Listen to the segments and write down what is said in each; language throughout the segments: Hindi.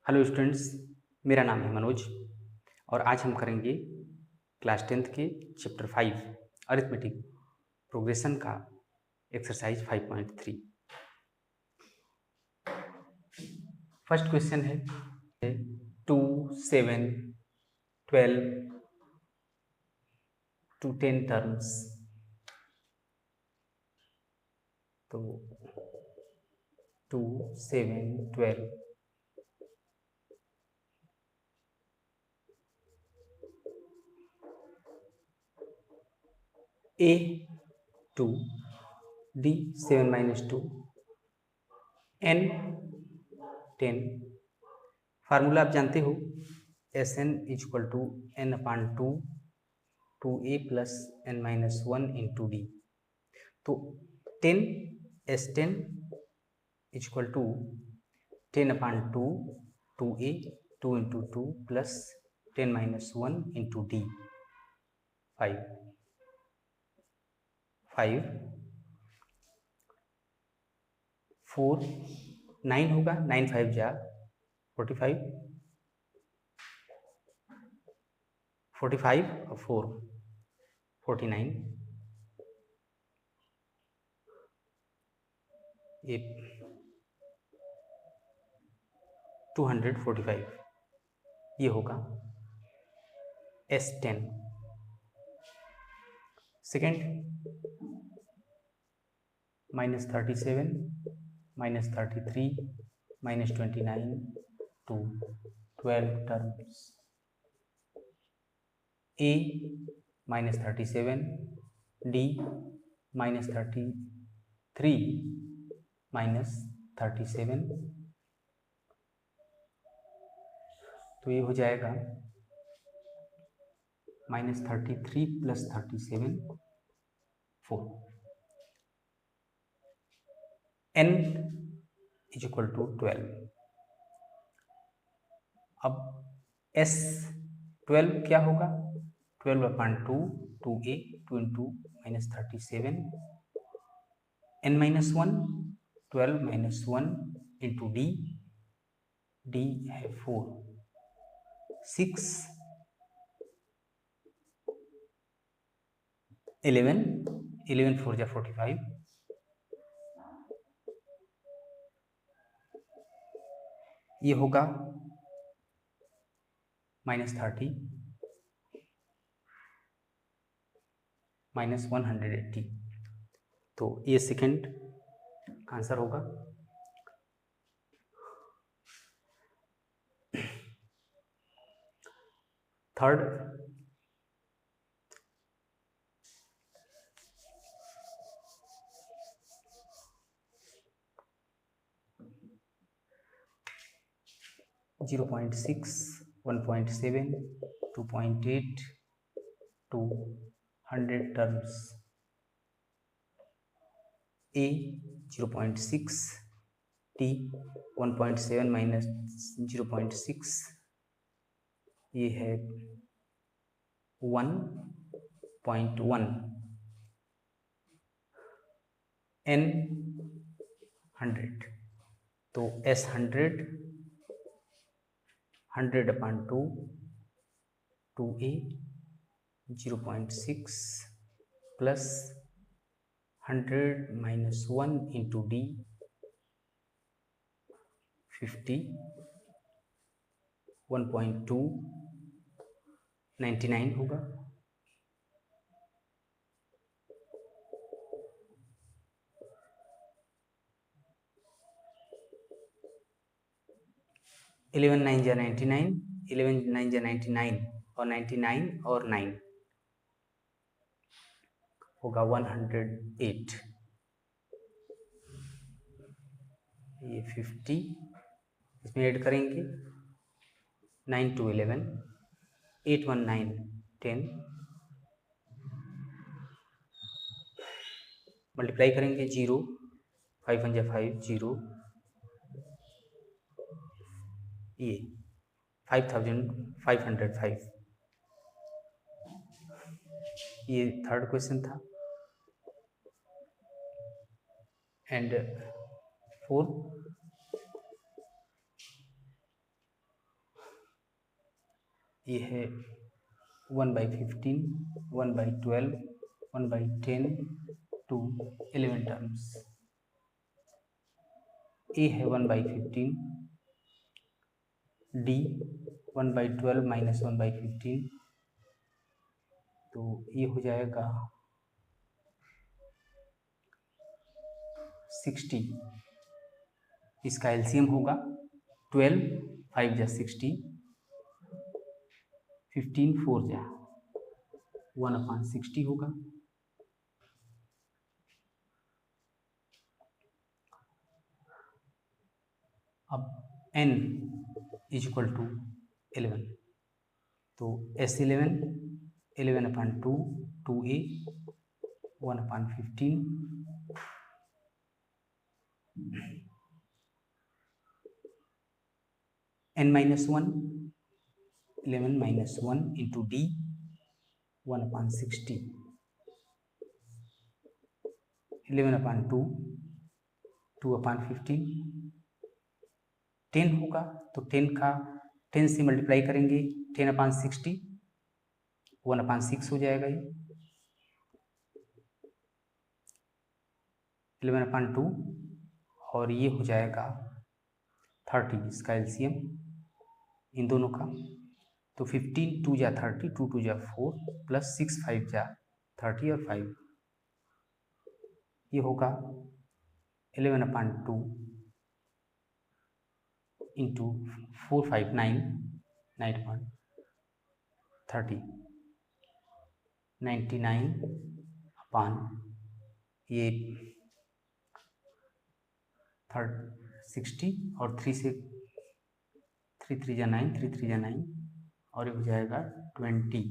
हेलो स्टूडेंट्स, मेरा नाम है मनोज और आज हम करेंगे क्लास 10th के चैप्टर 5 अरिथमेटिक प्रोग्रेशन का एक्सरसाइज 5.3। फर्स्ट क्वेश्चन है 2, 7, 12 to 10 टर्म्स। तो 2, 7, 12 A 2 D 7 minus 2 N 10। Formula आप जानते हो Sn equal to n upon 2 2a plus n minus 1 into d. तो 10 S10 equal to 10 upon 2 2 into 2 plus 10 minus 1 into d 5 4 9 होगा, 9 5 जा 45 45 और 4 49 ये 245 ये होगा S10। Second -37 -33 -29 to 12 terms। A -37 D -33 -37। तो ये हो जाएगा -33 plus 37 4। n is equal to 12। अब S 12 क्या होगा? 12 upon 2 2a 2 into -37 n minus 1 12 minus 1 into d है 4 6 11 11 4 जा 45 ये होगा -30 -180। तो ये सेकेंड आंसर होगा। Third (0.6 1.7 2.8 to 100 terms। A 0.6 T 1.7 minus 0.6 ये है 1.1 N 100। तो S 100 अपान 2 2a 0.6 plus 100 minus 1 into D 50 1.2 99 होगा। इलेवन 9 जा 99 11 9 जा 99 और 99 और 9 होगा 108। ये 50 इसमें ऐड करेंगे 9 to 11 8 1 9 10 मल्टीप्लाई करेंगे 0 5 1 जा 5 0 ये 5505। ये थर्ड क्वेश्चन था। एंड फोर्थ ये है 1/15, 1/12, 1/10 to 11 टर्म्स। ए है 1/15, डी 1/12 माइनस 1/15, तो ये हो जाएगा 60। इसका एलसीएम होगा 12, 5 जा 60, 15 4 जा 1/60 होगा। अब n इज इक्वल टू 11, तो S11 11/2 2a 1/15 n-1 11 - 1 into d 1/60 11/2 2/15 10 होगा, तो 10 से मल्टीप्लाई करेंगे 10/60 1/6 हो जाएगा। ये 11/2 और ये हो जाएगा 30। इसका एलसीएम इन दोनों का, तो 15 2 जा 30, 2 2 जा 4 प्लस 6 5 जा 30 और 5, ये होगा 11/2 इंटू 4 5 9 9/30 99 अपान ये 60 और 3 से 3 3 जा 9 3 3 जा 9 और ये हो जाएगा 20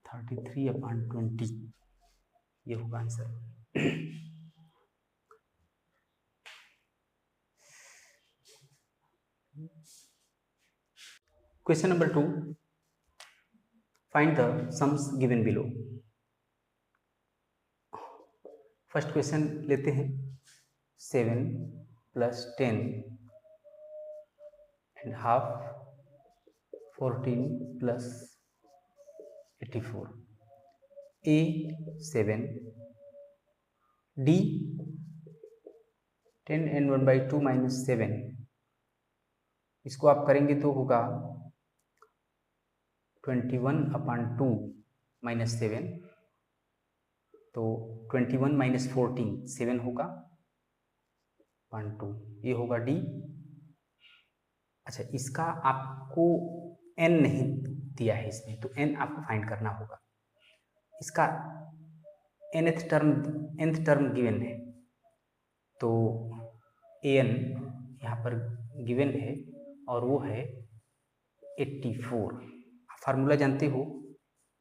33/20, ये होगा answer. Question number 2, find the sums given below. First question लेते हैं, 7 + 10 and half 14 + 84, A 7, D 10 and 1/2 - 7, इसको आप करेंगे तो होगा 21/2 - 7, तो 21 - 14 7 होगा 1/2, ये होगा D। अच्छा, इसका आपको n नहीं दिया है इसमें, तो n आपको फाइंड करना होगा। इसका nth टर्म गिवन है, तो an यहाँ पर गिवन है और वो है 84। फार्मूला जानते हो,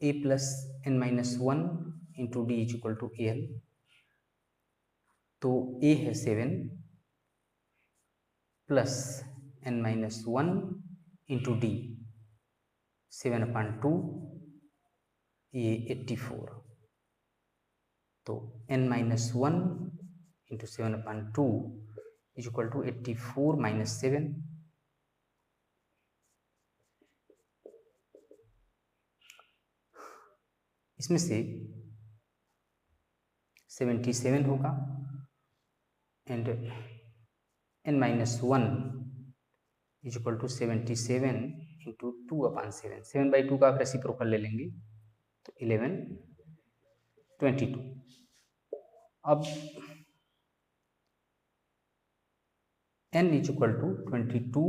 a + n-1 into D is equal to an, तो a है 7 प्लस n-1 इंटू डी 7/2, ये 84, तो n-1 into 7/2 is equal to 84 - 7, इसमें से 77 होगा and n-1 is equal to 77 into 2/7, 7/2 का आप रेसिप्रोकल ले लेंगे तो 11 22। अब n इज इक्वल टू 22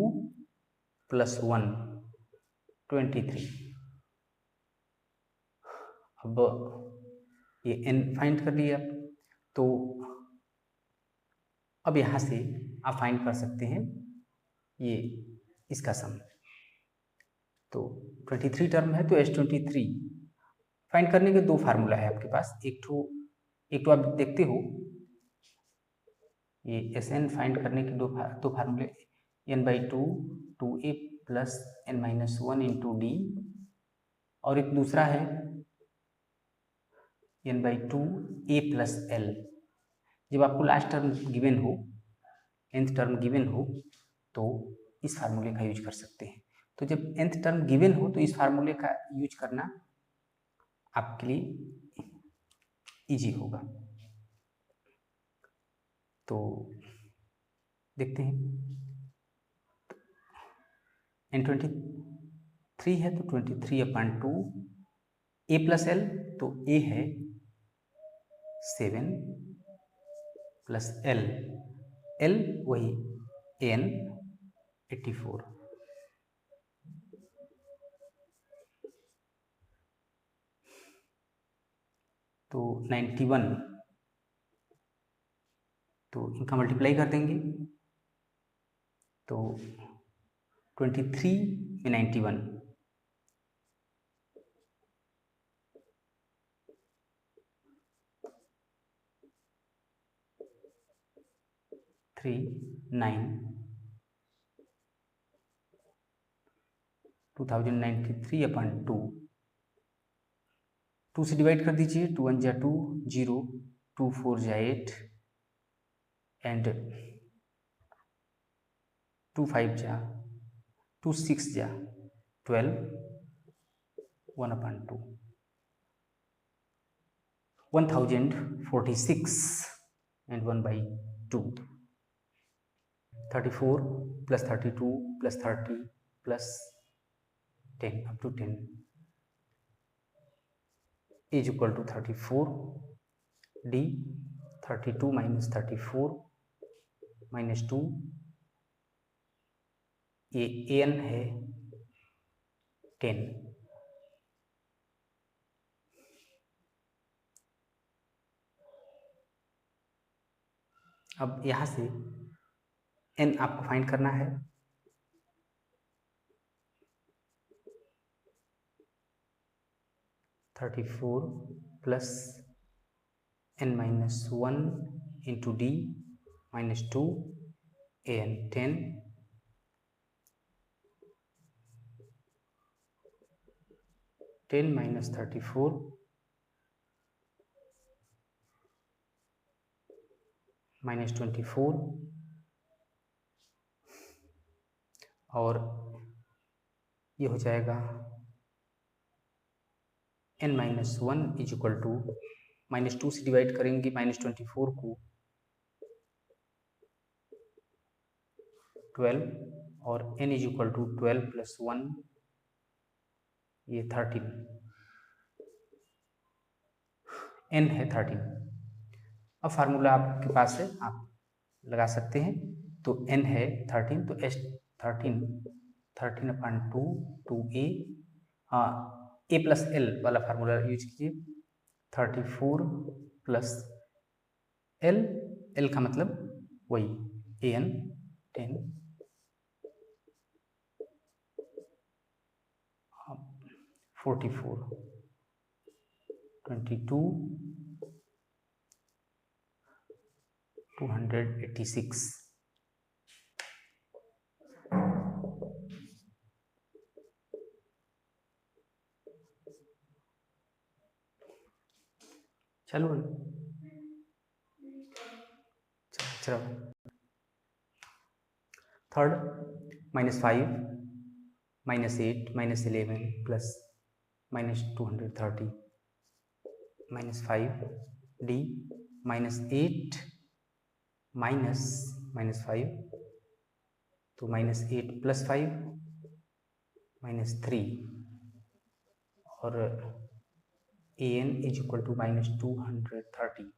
+ 1 23। अब ये n फाइंड कर लिया, तो अब यहाँ से आप फाइंड कर सकते हैं ये इसका सम। तो 23 टर्म है, तो S23 फाइंड करने के दो फार्मूला है आपके पास। एक तो आप देखते हो, ये Sn फाइंड करने के दो फार्मूले, n/2 2a + n-1 into D, और एक दूसरा है n/2 a + l। जब आपको लास्ट टर्म गिवन हो, nth टर्म गिवन हो, तो इस फार्मूले का यूज कर सकते हैं। तो जब nth टर्म गिवन हो तो इस फार्मूले का यूज करना आपके लिए इजी होगा। तो देखते हैं, n23 है तो 23/2 a प्लस एल, तो a है 7 प्लस एल, एल वही n 84, तो 91, तो इनका मल्टीप्लाई कर देंगे तो 23 में 91, 3 9 2093/2, 2 से डिवाइड कर दीजिए, 2 1 जा 2 0, 2 4 जा 8 एंड 2 5 जा 2 6 जा 12, 1/2, 1046 and 1/2, 34 plus 32 plus 30 plus 10 up to 10 is equal to 34, d 32 minus 34 minus 2, ये an है 10, अब यहाँ से n आपको फाइंड करना है, (34 plus n minus 1 into d minus 2 an 10 10 minus 34 minus 24 और ये हो जाएगा n minus 1 is equal to -2 से डिवाइड करेंगे -24 को 12 और n is equal to 12 plus 1 ये 13, n है 13। अब फार्मूला आपके पास है, आप लगा सकते हैं। तो n है 13, तो s 13/2 2a, हाँ a प्लस एल वाला फार्मूला यूज कीजिए, 34 प्लस एल, एल का मतलब वही an 10 44 22 286, चलो चलो। थर्ड -5 -8 -11 प्लस -230 -5 d -8 -5 तो -8 प्लस 5 -3 और an इज इक्वल टू -230।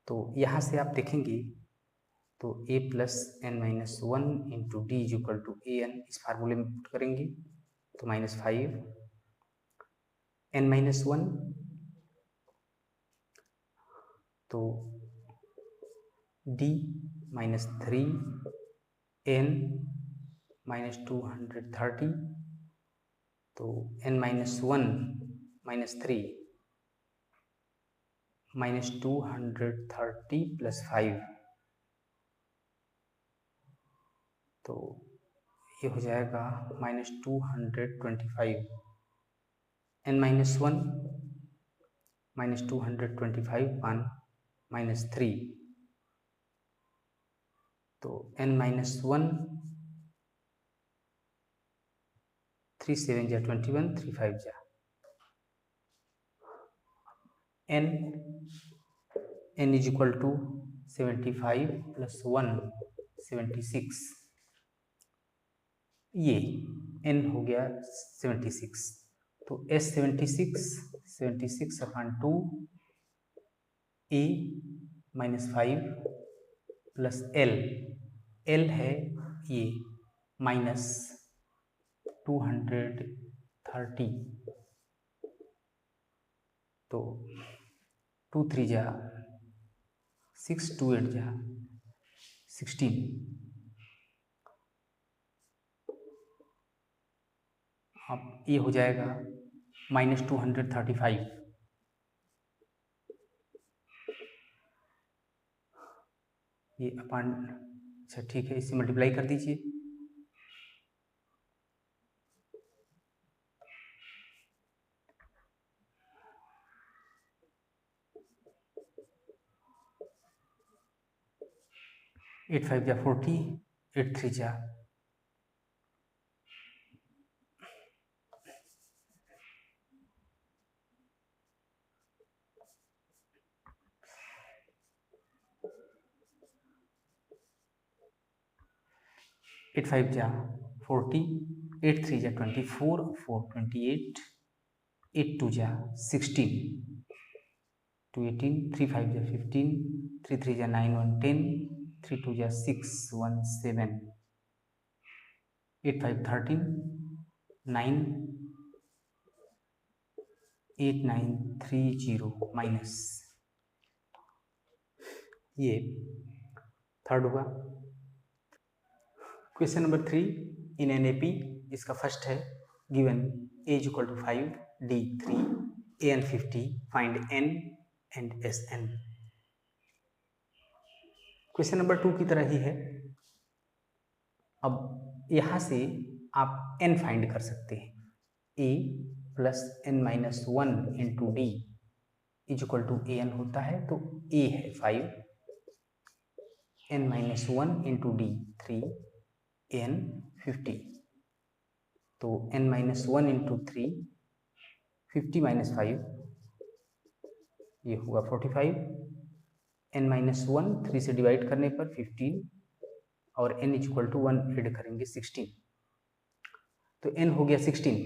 तो यहाँ से आप देखेंगे तो a plus n minus 1 into D is equal to an, इस फार्मूले में पुट करेंगे तो -5 n माइनस 1 तो d -3 n -230 तो n माइनस 1 -3 -230 प्लस 5 तो ये हो जाएगा -225, n माइनस 1 -225 -3 तो n माइनस 1 3 7 जा 21, 3 5 जा n is equal to 75 plus 1 76, ये n हो गया 76, तो s 76 upon 2 a minus 5 plus l है ये माइनस 230, तो 2 3 जा 6, 2 8 जा 16, अब ये हो जाएगा माइनस 235, ये अपॉन, अच्छा ठीक है, इसे मल्टीप्लाई कर दीजिए, एट 5 जा 40, 8 3 जा 8 5 जा 40, 8 3 जा 24, 4 28, 8 2 जा 16, 2 18, 3 5 जा 15, 3 3 जा 9 1 10, 3 2 जा 6 1 7, 8 5 13, 9 8 9 3 0 माइनस, ये थर्ड हुआ। Question number 3 in an AP, इसका फर्स्ट है given a is equal to 5 d 3 a n 50 find n and s n. Question number 2 की तरह ही है। अब यहाँ से आप n फाइंड कर सकते हैं, a plus n minus 1 into D is equal to a n होता है, तो a है 5, n minus 1 into d 3, n 50, तो n माइनस 1 इंटू 3 50 माइनस 5 ये हुआ 45, n माइनस 1 3 से डिवाइड करने पर 15 और n is equal to 1 add करेंगे 16, तो n हो गया 16।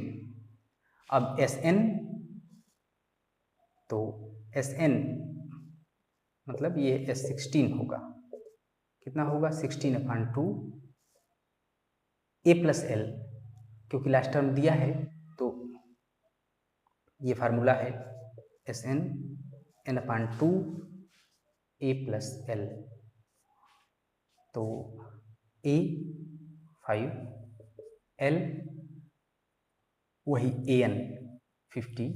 अब Sn, तो Sn मतलब ये S16 होगा, कितना होगा 16 अपॉन 2 a प्लस एल, क्योंकि लास्ट टर्म दिया है तो ये फार्मूला है Sn n upon 2 a plus L, तो a 5, l वही an 50,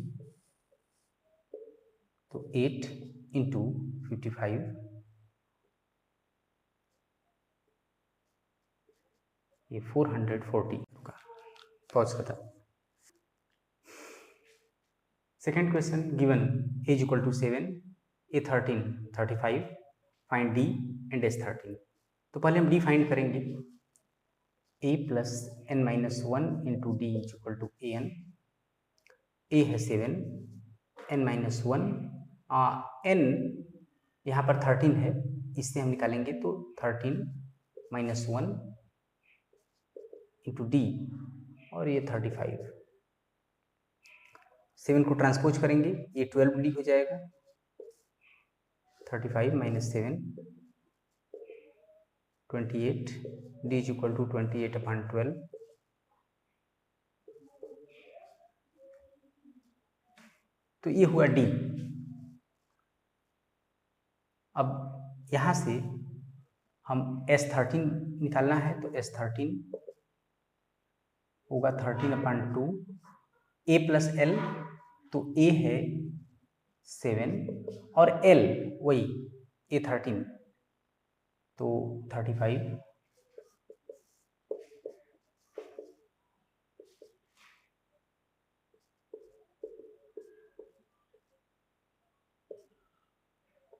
तो 8 इंटू 55, ये 440 होगा। पॉज करता। Second question given as equal to 7 a 13 35 find d and s 13। तो पहले हम डी फाइंड करेंगे, a plus n minus 1 into D is equal to a n, a है 7, n माइनस 1, n यहाँ पर 13 है, इससे हम निकालेंगे तो 13 माइनस 1 इंटू डी और ये 35, 7 को ट्रांसपोज करेंगे ये 12 डी हो जाएगा, 35 minus 7 28, d is equal to 28 upon 12, तो ये हुआ डी। अब यहाँ से हम S13 निकालना है, तो S13 होगा 13 अपॉन 2 a प्लस एल, तो a है 7 और l वही a13, तो 35,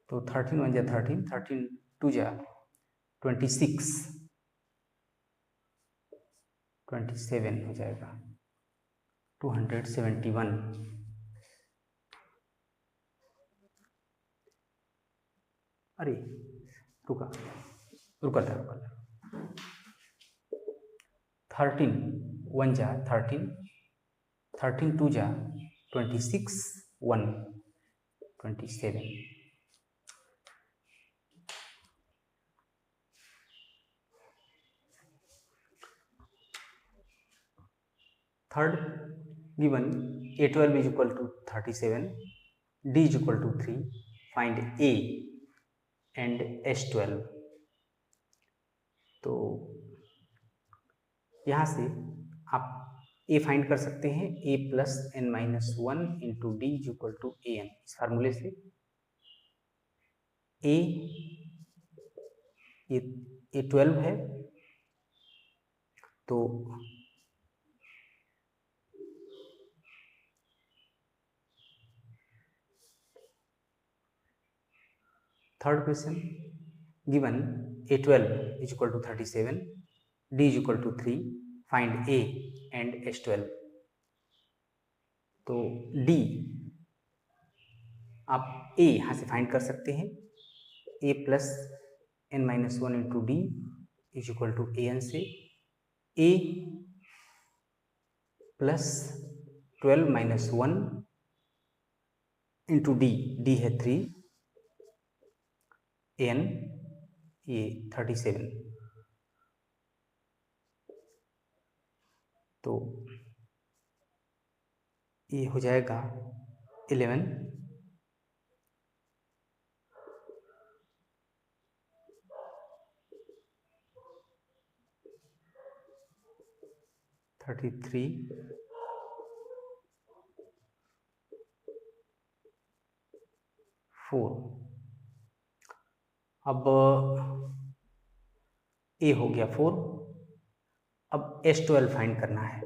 तो 13 1 जा 13, 13 2 जा 26, 27 हो जाएगा, 271, अरे रुका रुका था 13 1 जा 13, 13 2 जा 26, 1 27। Third given A12 is equal to 37, D is equal to 3, find A and S12। तो यहाँ से आप A फाइंड कर सकते हैं, A plus n minus 1 into D is equal to a n. इस फार्मूले से ये 12 है, तो third question given A12 is equal to 37, D is equal to 3, find A and S12। तो D आप A यहाँ से फाइंड कर सकते हैं, A plus n minus 1 into D is equal to a n से A plus 12 minus 1 into d है 3, एन ये 37। तो ये हो जाएगा 11, 33, 4। अब ए हो गया 4, अब S12 फाइंड करना है।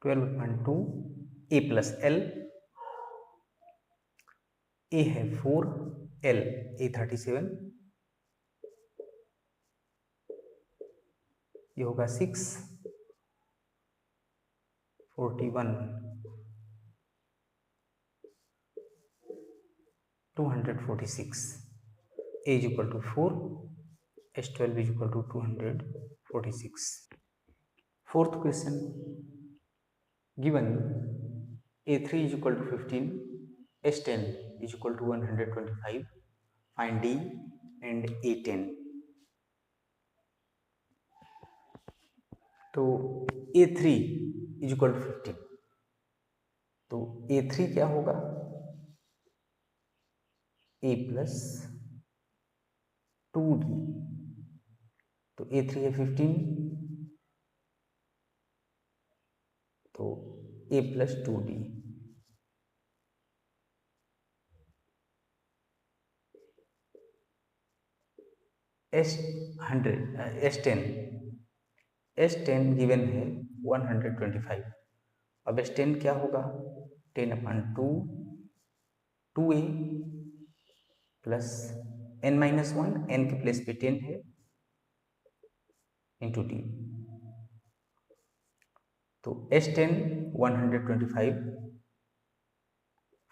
12.2 ए प्लस एल, ए है 4, एल ए 37, ये होगा 6, 41, 246। A is equal to 4, S12 is equal to 246। Fourth question given A3 is equal to 15, S10 is equal to 125, find D and A10। तो A3 is equal to 15, तो A3 क्या होगा, A प्लस 2D, तो A3 है 15, तो A plus 2D। S10 given है 125, अब S10 क्या होगा, 10/2 2A plus n minus 1, n के प्लेस पे 10 है, इंटू डी। तो S10 125,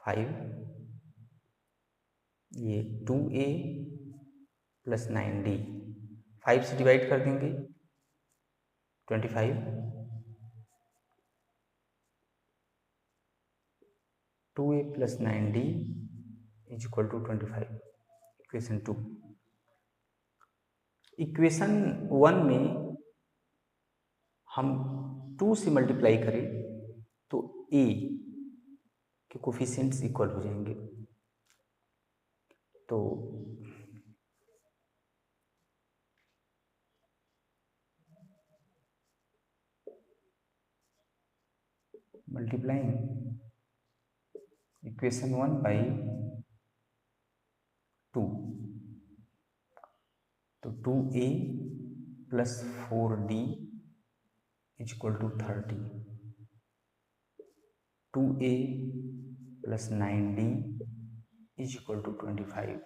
5, ये 2A प्लस 9D, 5 से डिवाइड कर देंगे 25, 2A plus 9D is equal to 25। Equation 2। Equation 1 में हम 2 से मल्टीप्लाई करें तो A के कोफिशिएंट्स इक्वल हो जाएंगे। तो मल्टीप्लाइंग इक्वेशन 1 बाई 2, तो 2A plus 4D is equal to 30, 2A plus 9D is equal to 25।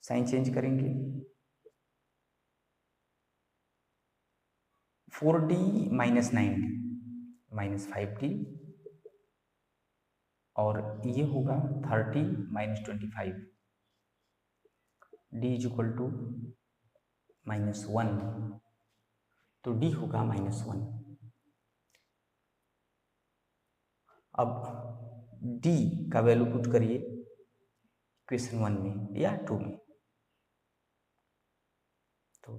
Sign change करेंगे 4d minus 9d minus 5d, और ये होगा 30 minus 25, d is equal to -1, तो d होगा -1। अब d का वैल्यू पुट करिए क्वेश्चन 1 में या 2 में, तो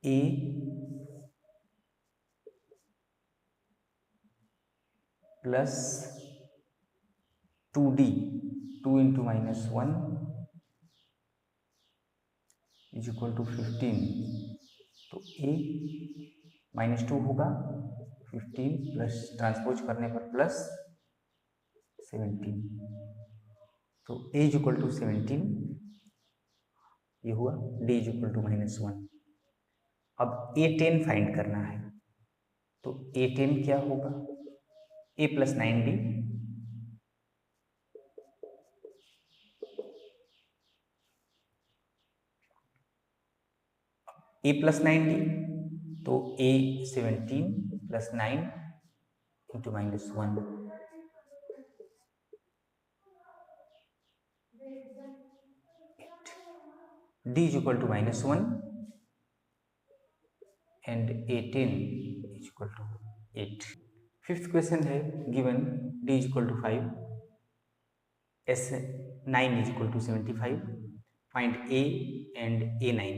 a plus 2d, 2 into -1 is equal to 15, तो a -2 होगा, 15 प्लस ट्रांसपोज करने पर प्लस 17, तो a इज इक्वल टू 17, ये हुआ, d इज इक्वल टू -1। अब a10 फाइंड करना है, तो a10 क्या होगा, a plus 9d a plus 9d, तो a 17 plus 9 into -1, d is equal to -1 and a10 is equal to 8। Fifth question है, given d is equal to 5, s9 is equal to 75, find a and a9,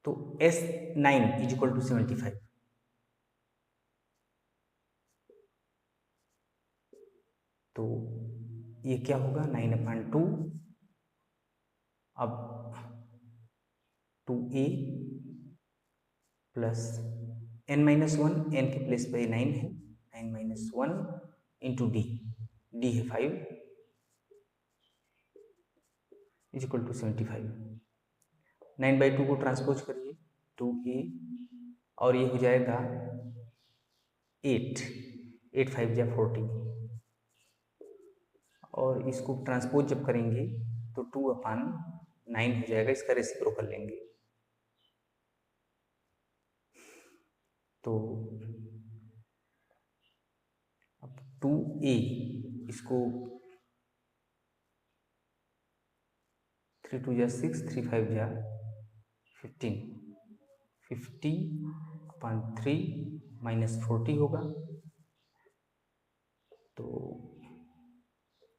तो s9 इज इक्वल टू 75, तो ये क्या होगा 9/2, अब 2a प्लस n-1, n के प्लेस पे 9 है, 9 - 1 इंटू d, d है 5 इज इक्वल टू 75, 9/2 को ट्रांसपोज करिए 2a, और ये हो जाएगा 8, 8 5 जा 40, और इसको ट्रांसपोज जब करेंगे तो 2/9 हो जाएगा, इसका रेसिप्रोकल लेंगे, तो अब 2a, इसको 3 2 जा 6, 3 5 जा 15, 50/3 -40 होगा, तो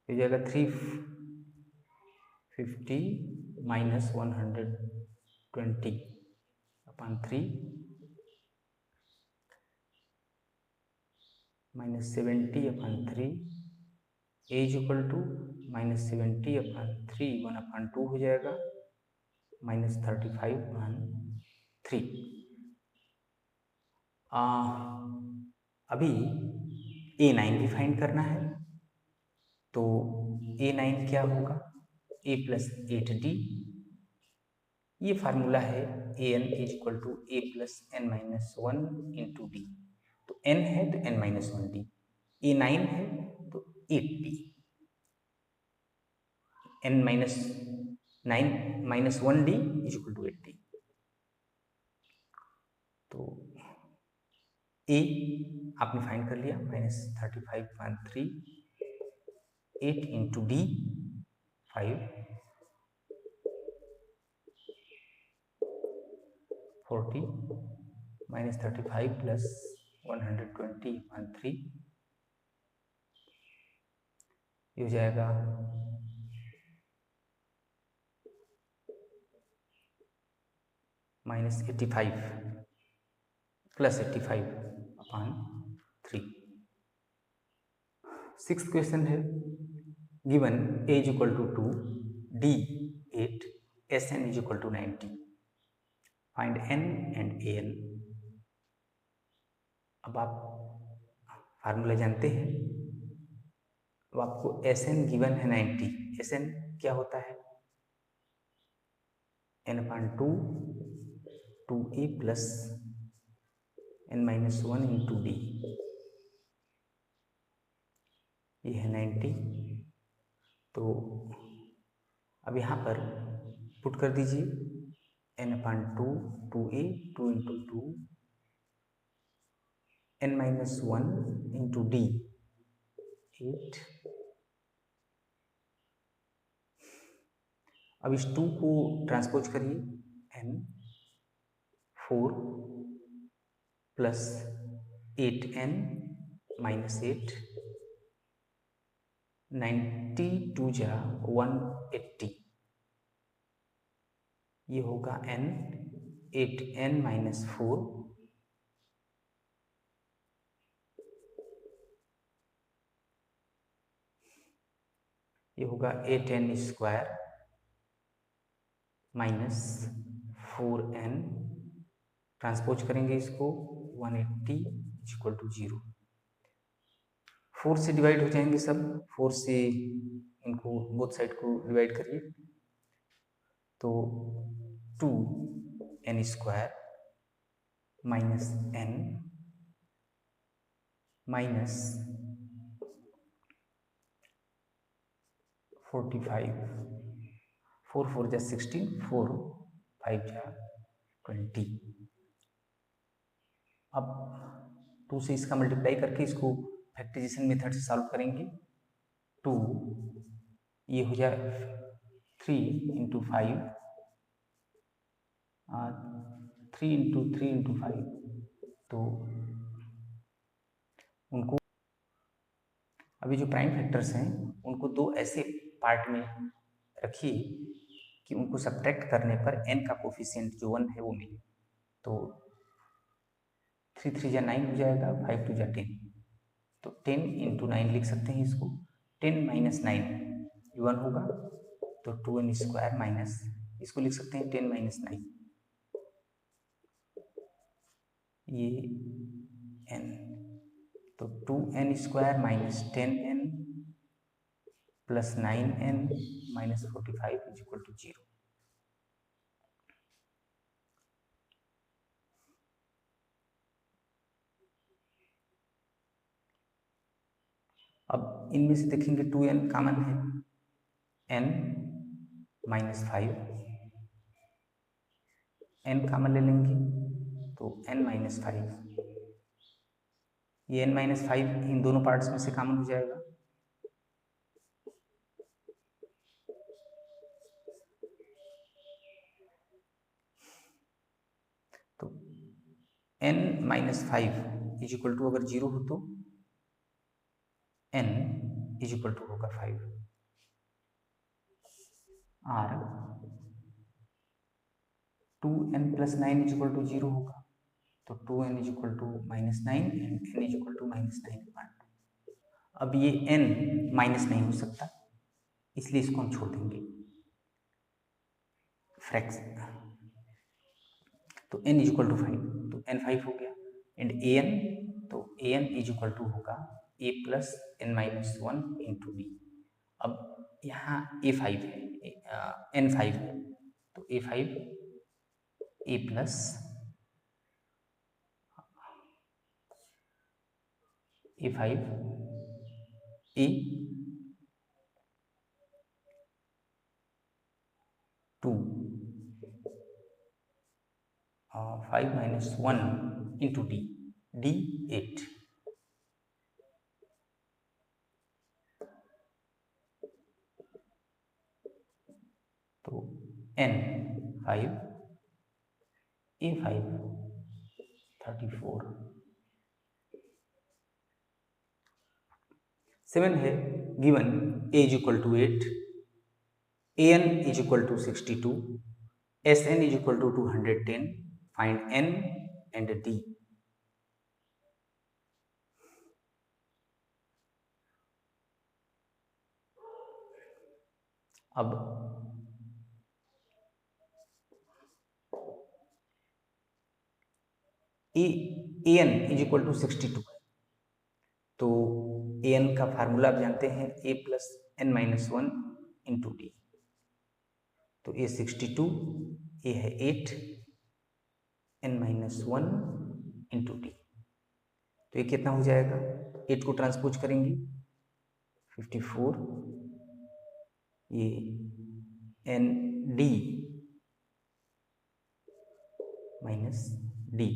हो जाएगा 350 -120/3 -70/3, a इज इक्वल टू -70/3 1/2 हो जाएगा, -35/3। अभी a9 भी फाइंड करना है, तो a9 क्या होगा, a प्लस 8d, ये फार्मूला है an is equal to a plus n-1 into d, तो n है तो n-1d, a9 है तो 8d, n-1d is equal to 8d, तो a आपने फाइंड कर लिया, -35/3, 8 इंटू d 5, 40 -35 प्लस 120/3, ये हो जाएगा -85 प्लस 85/3। सिक्स्थ क्वेश्चन है, given a is equal to 2, d 8, sn is equal to 90, find n and an। अब आप फार्मूला जानते हैं, अब आपको sn गिवन है 90, sn क्या होता है, n/2 2a plus n-1 into d, ये है 90। तो अब यहाँ पर पुट कर दीजिए n/2 2a 2 into 2 n-1 into d 8। अब इस 2 को ट्रांसपोज करिए n 4 प्लस 8n -8 92 जा 180, ये होगा n 8n -4 ये होगा 8n स्क्वायर -4n, ट्रांसपोज करेंगे इसको 180 इक्वल टू 0। 4 से डिवाइड हो जाएंगे सब, 4 से इनको बोथ साइड को डिवाइड करिए तो 2n स्क्वायर -n माइनस 45, 4 4 जा 16, 4 5 जा 20। अब 2 से इसका मल्टीप्लाई करके इसको फैक्टराइजेशन मेथड से सॉल्व करेंगे। 2 ये हो जाए 3 इंटू 5, 3 इंटू 3 इंटू 5, तो उनको अभी जो प्राइम फैक्टर्स हैं उनको दो ऐसे पार्ट में रखिए कि उनको सब्ट्रैक्ट करने पर n का कोफिशिएंट जो 1 है वो मिले। तो 3 3 जा 9 हो जाएगा, 5 2 जा 10, तो 10 इंटू 9 लिख सकते हैं इसको। 10 माइनस 9 ये 1 होगा, तो 2n स्क्वायर माइनस इसको लिख सकते हैं 10 माइनस 9, ये n, तो 2n square minus 10n plus 9n minus 45 is equal to 0। अब इनमें से देखेंगे 2n कॉमन है, n माइनस 5, n कॉमन ले लेंगे तो n माइनस 5, ये n माइनस 5 इन दोनों पार्ट्स में से कॉमन हो जाएगा, तो n minus 5 is equal to अगर 0 हो तो n इज इक्वल टू होगा 5, और 2n plus 9 is equal to 0 होगा, तो 2n is equal to minus 9 and n is equal to minus 9/2। अब ये n माइनस नहीं हो सकता, इसलिए इसको हम छोड़ देंगे फ्रैक्शन, तो n इज इक्वल टू 5, तो n 5 हो गया, एंड an, तो an इज इक्वल टू होगा a plus n minus 1 into b. अब यहाँ a 5 है, n 5 है, तो a 5 a plus a5 a 2 5 minus 1 into d, d 8, तो n 5 a 5 34। 7 है given a is equal to 8, an is equal to 62, sn is equal to 210, find n and d। अब an इज इक्वल टू 62 है, तो an का फार्मूला आप जानते हैं a plus n minus 1 into d, तो a 62, a है 8, n माइनस 1 इंटू डी, तो ये कितना हो जाएगा, 8 को ट्रांसपोज करेंगे 54, ये n d minus d,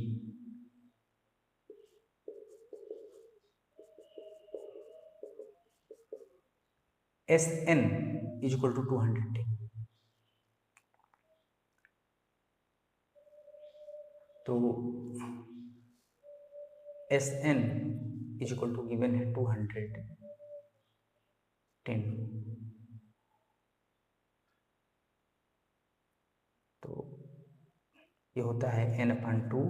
s n is equal to 210। तो s n is equal to given है 210। तो ये होता है n/2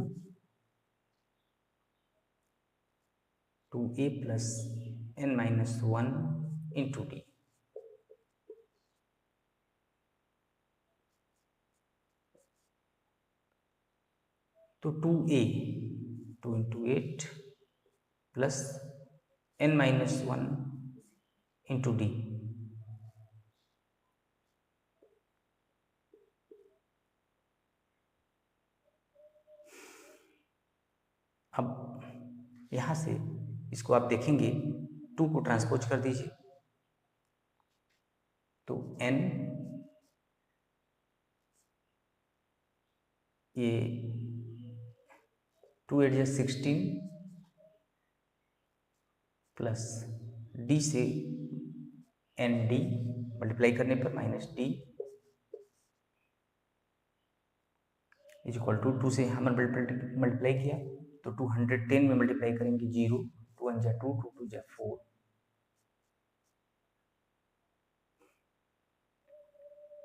2a plus n-1 into d. तो 2a 2 into 8 plus n-1 into D. अब यहाँ से इसको आप देखेंगे 2 को ट्रांसपोज कर दीजिए, तो n ये 2 8 16 प्लस डी से एन डी मल्टीप्लाई करने पर minus D is equal to 2 से यहाँ मल्टीप्लाई किया तो 210 में मल्टीप्लाई करेंगे 0, 2 1 2, 2 2 4।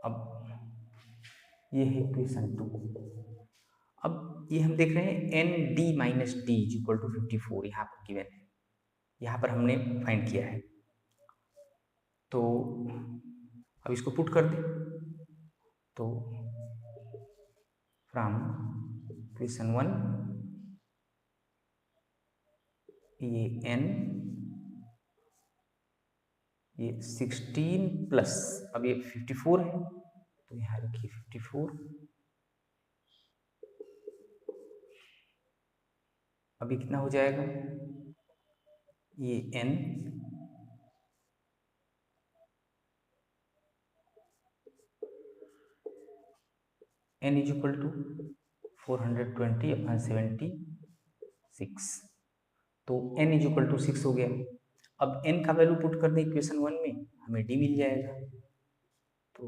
अब ये है इक्वेशन 2। अब ये हम देख रहे हैं n d minus D is equal to 54 यहाँ पर गिवन है, यहाँ पर हमने फाइंड किया है। तो अब इसको पुट कर दें, तो फ्रॉम इक्वेशन 1 ये n ये 16 प्लस अब ये 54 है तो यहाँ रखिए 54। अभी कितना हो जाएगा, ये n इज इक्वल टू 420/76। तो n इज इक्वल टू 6 हो गया। अब n का वैल्यू पुट कर दें इक्वेशन 1 में, हमें d मिल जाएगा। तो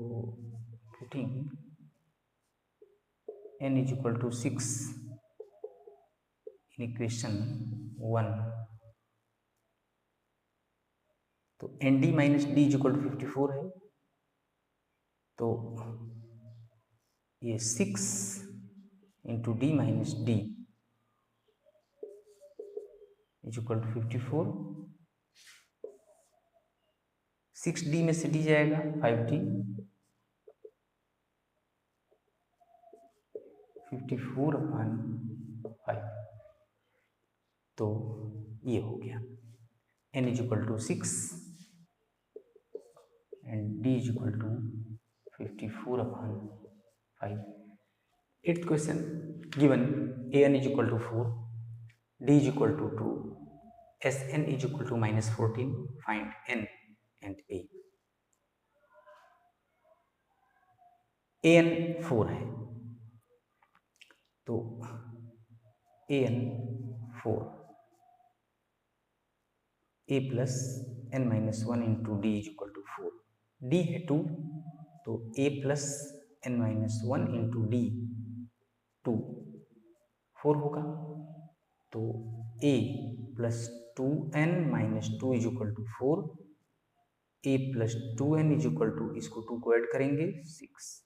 putting n is equal to 6 in equation 1, तो n d minus D is equal to 54 है। तो ये 6 into d minus D is equal to 54। 6d में से d जाएगा 5d, 54/5। तो ये हो गया n is equal to 6 and d is equal to 54/5। 8th question given an is equal to 4, d is equal to 2, sn is equal to -14, find n and a। an 4 है, तो an 4 a plus n-1 into D is equal to 4। d है 2, तो a plus n-1 into D 2 4 होगा। तो a plus 2n-2 is equal to 4, a प्लस 2n इज इक्वल टू, इसको 2 को ऐड करेंगे 6,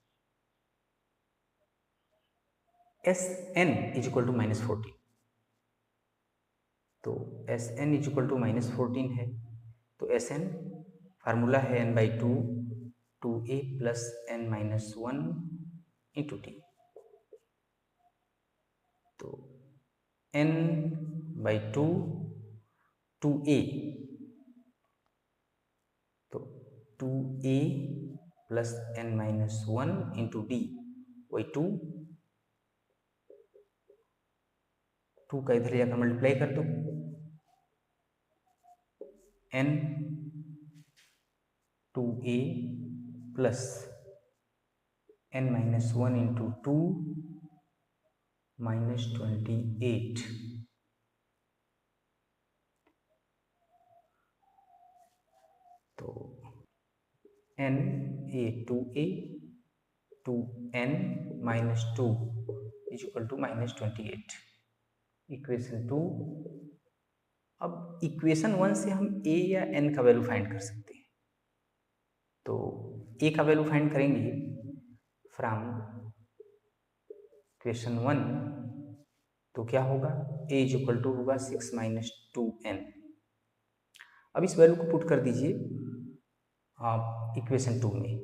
sn इज इक्वल टू -14। तो sn इज इक्वल टू -14 है, तो sn फार्मूला है n/2 2a plus n-1 into T. तो n/2 2a, तो 2a plus n-1 into D, वही 2 का इधर जाकर मल्टीप्लाई कर दो, n 2a plus n-1 into 2 -28। तो n a 2a 2n - 2 is equal to -28। Equation 2। अब इक्वेशन 1 से हम a या n का वैल्यू फाइंड कर सकते हैं। तो a का वैल्यू फाइंड करेंगे फ्रॉम इक्वेशन 1। तो क्या होगा, a इज इक्वल टू होगा 6 - 2n। अब इस वैल्यू को पुट कर दीजिए आप इक्वेशन 2 में।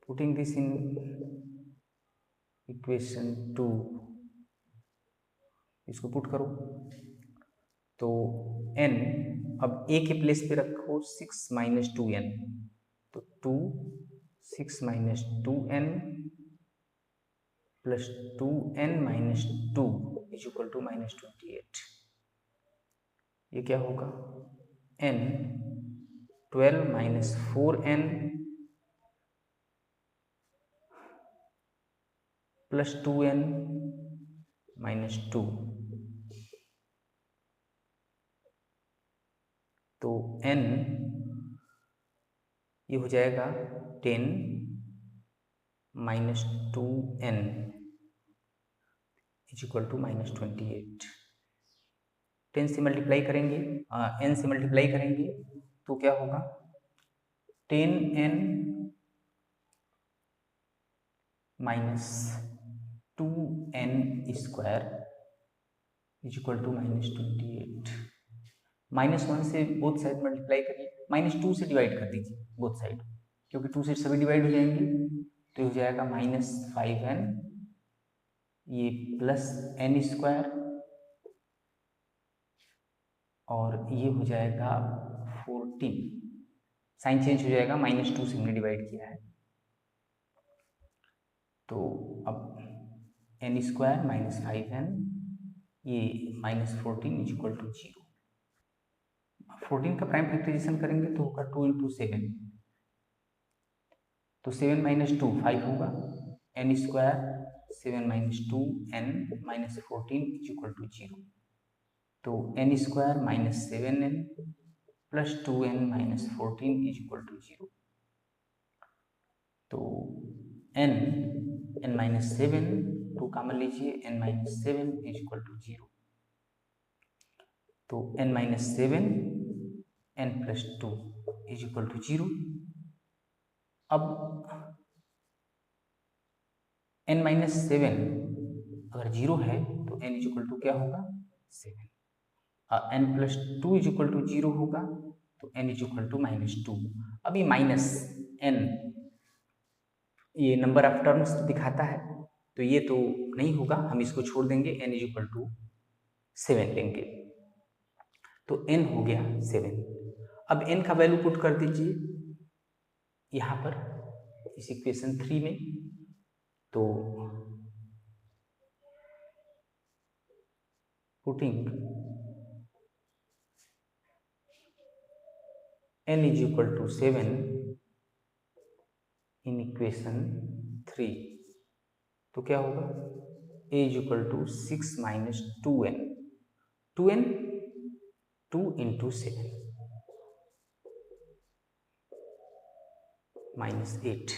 पुटिंग दिस इन इक्वेशन 2, इसको पुट करो। तो n अब a के प्लेस पे रखो 6 - 2n। तो 2 6 - 2n plus 2n - 2 is equal to -28। ये क्या होगा, n 12 - 4n प्लस 2n - 2। तो n ये हो जाएगा 10 - 2n इज इक्वल टू -28। 10 से मल्टीप्लाई करेंगे, n से मल्टीप्लाई करेंगे तो क्या होगा, 10n - 2n square is equal to -28। -1 से बोथ साइड मल्टीप्लाई करिए, -2 से डिवाइड कर दीजिए बोथ साइड, क्योंकि 2 से सभी डिवाइड हो जाएंगे। तो ये हो जाएगा -5n, ये प्लस n स्क्वायर, और ये हो जाएगा 14। साइन चेंज हो जाएगा, -2 से हमने डिवाइड किया है। तो अब n स्क्वायर -5n, ये -14 इज इक्वल टू 0। 14 का प्राइम फैक्टराइजेशन करेंगे तो होगा 2 इंटू 7। तो 7 - 2 5 होगा, n square 7 - 2 n - 14 is equal to 0। तो n square -7n plus 2n - 14 is equal to 0। तो n -7 2 कॉमन लीजिए, n - 7 इज इक्वल टू 0। तो n - 7 n plus 2 is equal to 0। अब n - 7 अगर 0 है तो n इज इक्वल टू क्या होगा, 7। n plus 2 is equal to 0 होगा, तो n इज इक्वल टू -2। अब ये माइनस n ये नंबर ऑफ टर्म्स तो दिखाता है, तो ये तो नहीं होगा, हम इसको छोड़ देंगे, n इज इक्वल टू 7 लेंगे। तो n हो गया 7। अब n का वैल्यू पुट कर दीजिए यहाँ पर इस इक्वेशन 3 में। तो putting n is equal to 7 in equation 3, तो क्या होगा, a is equal to 6 - 2n 2n 2 into 7 -8।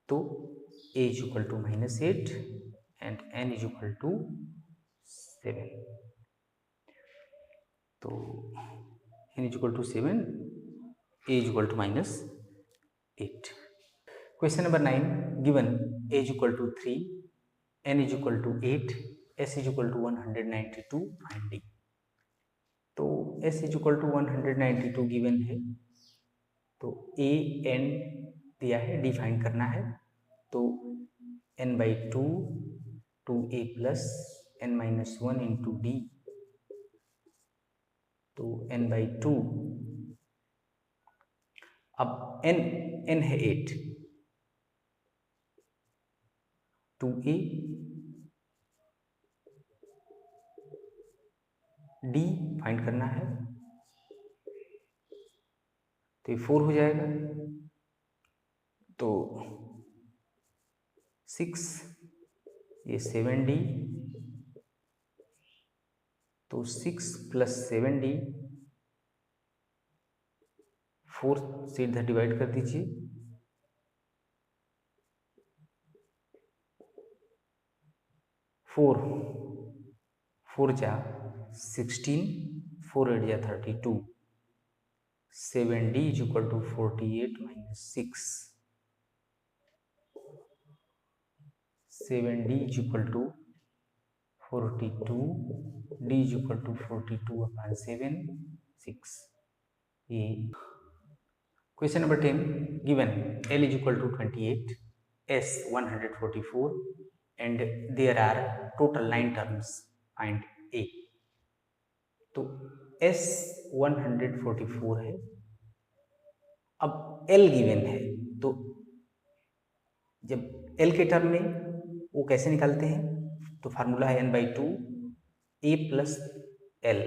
तो a is equal to -8 and n is equal to 7। तो n is equal to 7, a is equal to -8। Question number 9, given a is equal to 3, n is equal to 8, s is equal to 192, find d। तो s is equal to 192 given है, तो a n दिया है, d फाइंड करना है। तो n/2 2a plus n-1 into d। तो n/2, अब n है 8, 2a डी फाइंड करना है, तो ये 4 हो जाएगा, तो 6, ये 7D, तो 6 + 7D, 4 से इधर डिवाइड कर दीजिए, 4 जा 16, 4 8 जा 32, 7D = 48 - 6, 7D = 42, D = 42/7, 6. ये question number 10, given L = 28, S 144 and there are total 9 terms, find A. तो S 144 है, अब L गिवन है, तो जब L के टर्म में वो कैसे निकालते हैं, तो फार्मूला है n/2 A + L,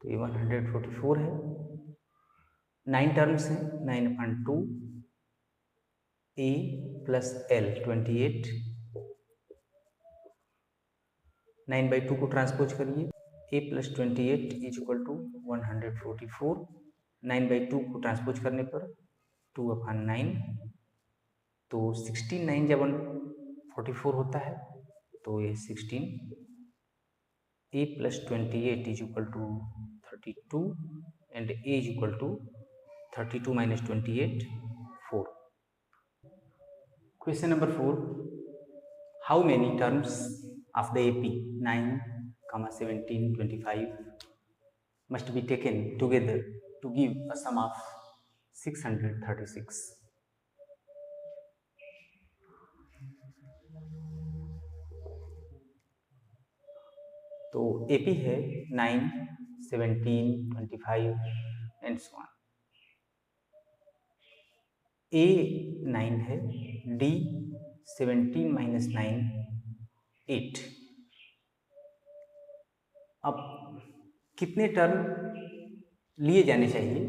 तो ये 144 है, 9 टर्म्स हैं, 9/2 A + L 28, 9/2 को ट्रांसपोज करिए, A + 28 = 144, 9/2 को ट्रांसपोज करने पर 2/9, तो 16 9 जब 144 होता है, तो ये 16, A + 28 = 32 and A = 32 - 28, 4. Question number 4, how many terms of the AP 9, 17, 25 must be taken together to give a sum of 636? तो AP है 9, 17, 25 एंड सो ऑन। A 9 है, D 17 - 9 8। अब कितने टर्म लिए जाने चाहिए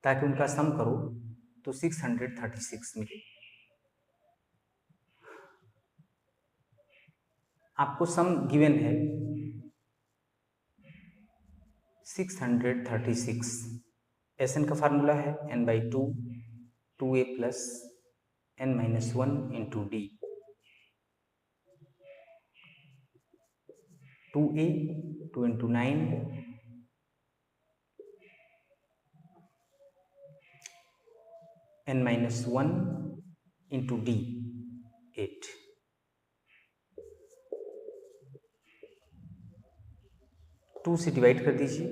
ताकि उनका सम करो तो 636 मिले? आपको सम गिवन है 636, Sn का फार्मूला है n/2 2A + n - 1 × D, 2A 2 × 9 n - 1 × D 8, 2 से डिवाइड कर दीजिए,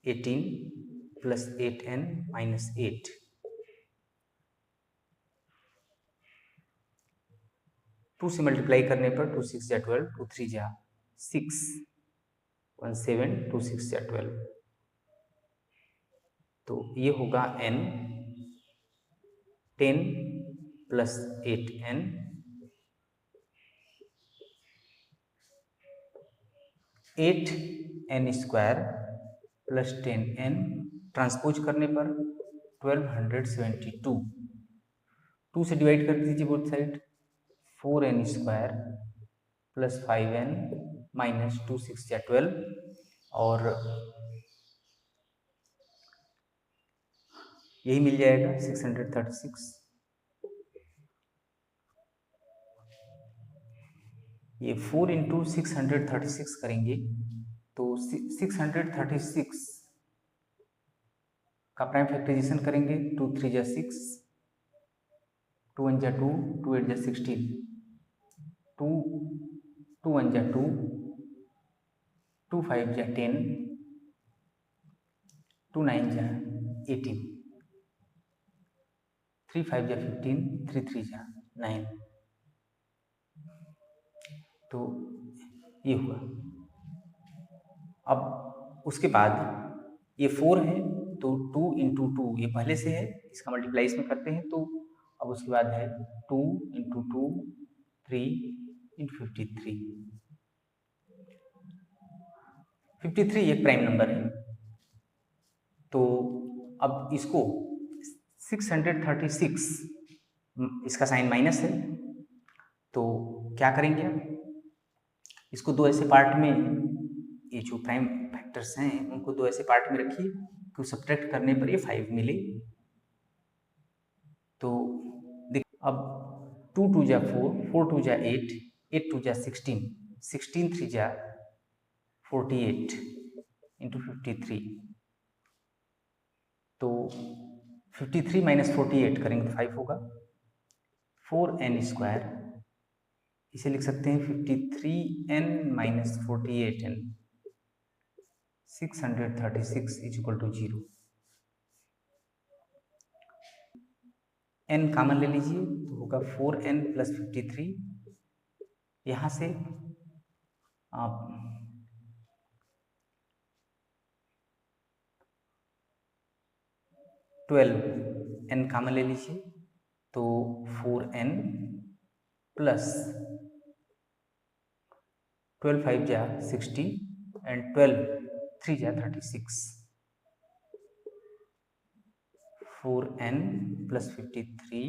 18 + 8n - 8, 2 से मल्टीप्लाई करने पर 2 6 जा 12, 2 3 जा 6, 1 7, 2 6 जा 12, तो ये होगा n 10 + 8n 8n² + 10n, transpose करने पर 1272, 2 से डिवाइड कर दीजिए बोथ साइड, 4n² + 5n - 2 6 जा 12, और यही मिल जाएगा 636। ये 4 × 636 करेंगे तो 636 का प्राइम फैक्टराइजेशन करेंगे, 2 3 जा 6, 2 1 जा 2, 2 8 जा 16, 2 1 जा 2, 2 5 जा 10, 2 9 जा 18, 3 5 जा 15, 3 3 जा 9, तो ये हुआ। अब उसके बाद ये 4 है, तो 2 × 2 ये पहले से है, इसका मल्टीप्लाई इसमें करते हैं, तो अब उसके बाद है 2 × 2 3, इंटू 53। 53 एक प्राइम नंबर है, तो अब इसको 636, इसका साइन माइनस है, तो क्या करेंगे आप, इसको दो ऐसे पार्ट में, ये जो प्राइम फैक्टर्स हैं उनको दो ऐसे पार्ट में रखिए कि सब्ट्रैक्ट करने पर ये 5 मिले। तो अब 2 2 जा 4, 4 2 जा 8, 8 2 जा 16, 16 3 जा 48 इंटू 53। तो 53 माइनस 48 करेंगे तो 5 होगा। 4n स्क्वायर, इसे लिख सकते हैं 53n minus 48n, 636 is equal to 0। n common ले लीजिए तो होगा 4n प्लस 53। यहाँ से आप 12n कॉमन ले लीजिए तो 4n प्लस 12 5 जा 60 एंड 12 3 जा 36। 4n plus 53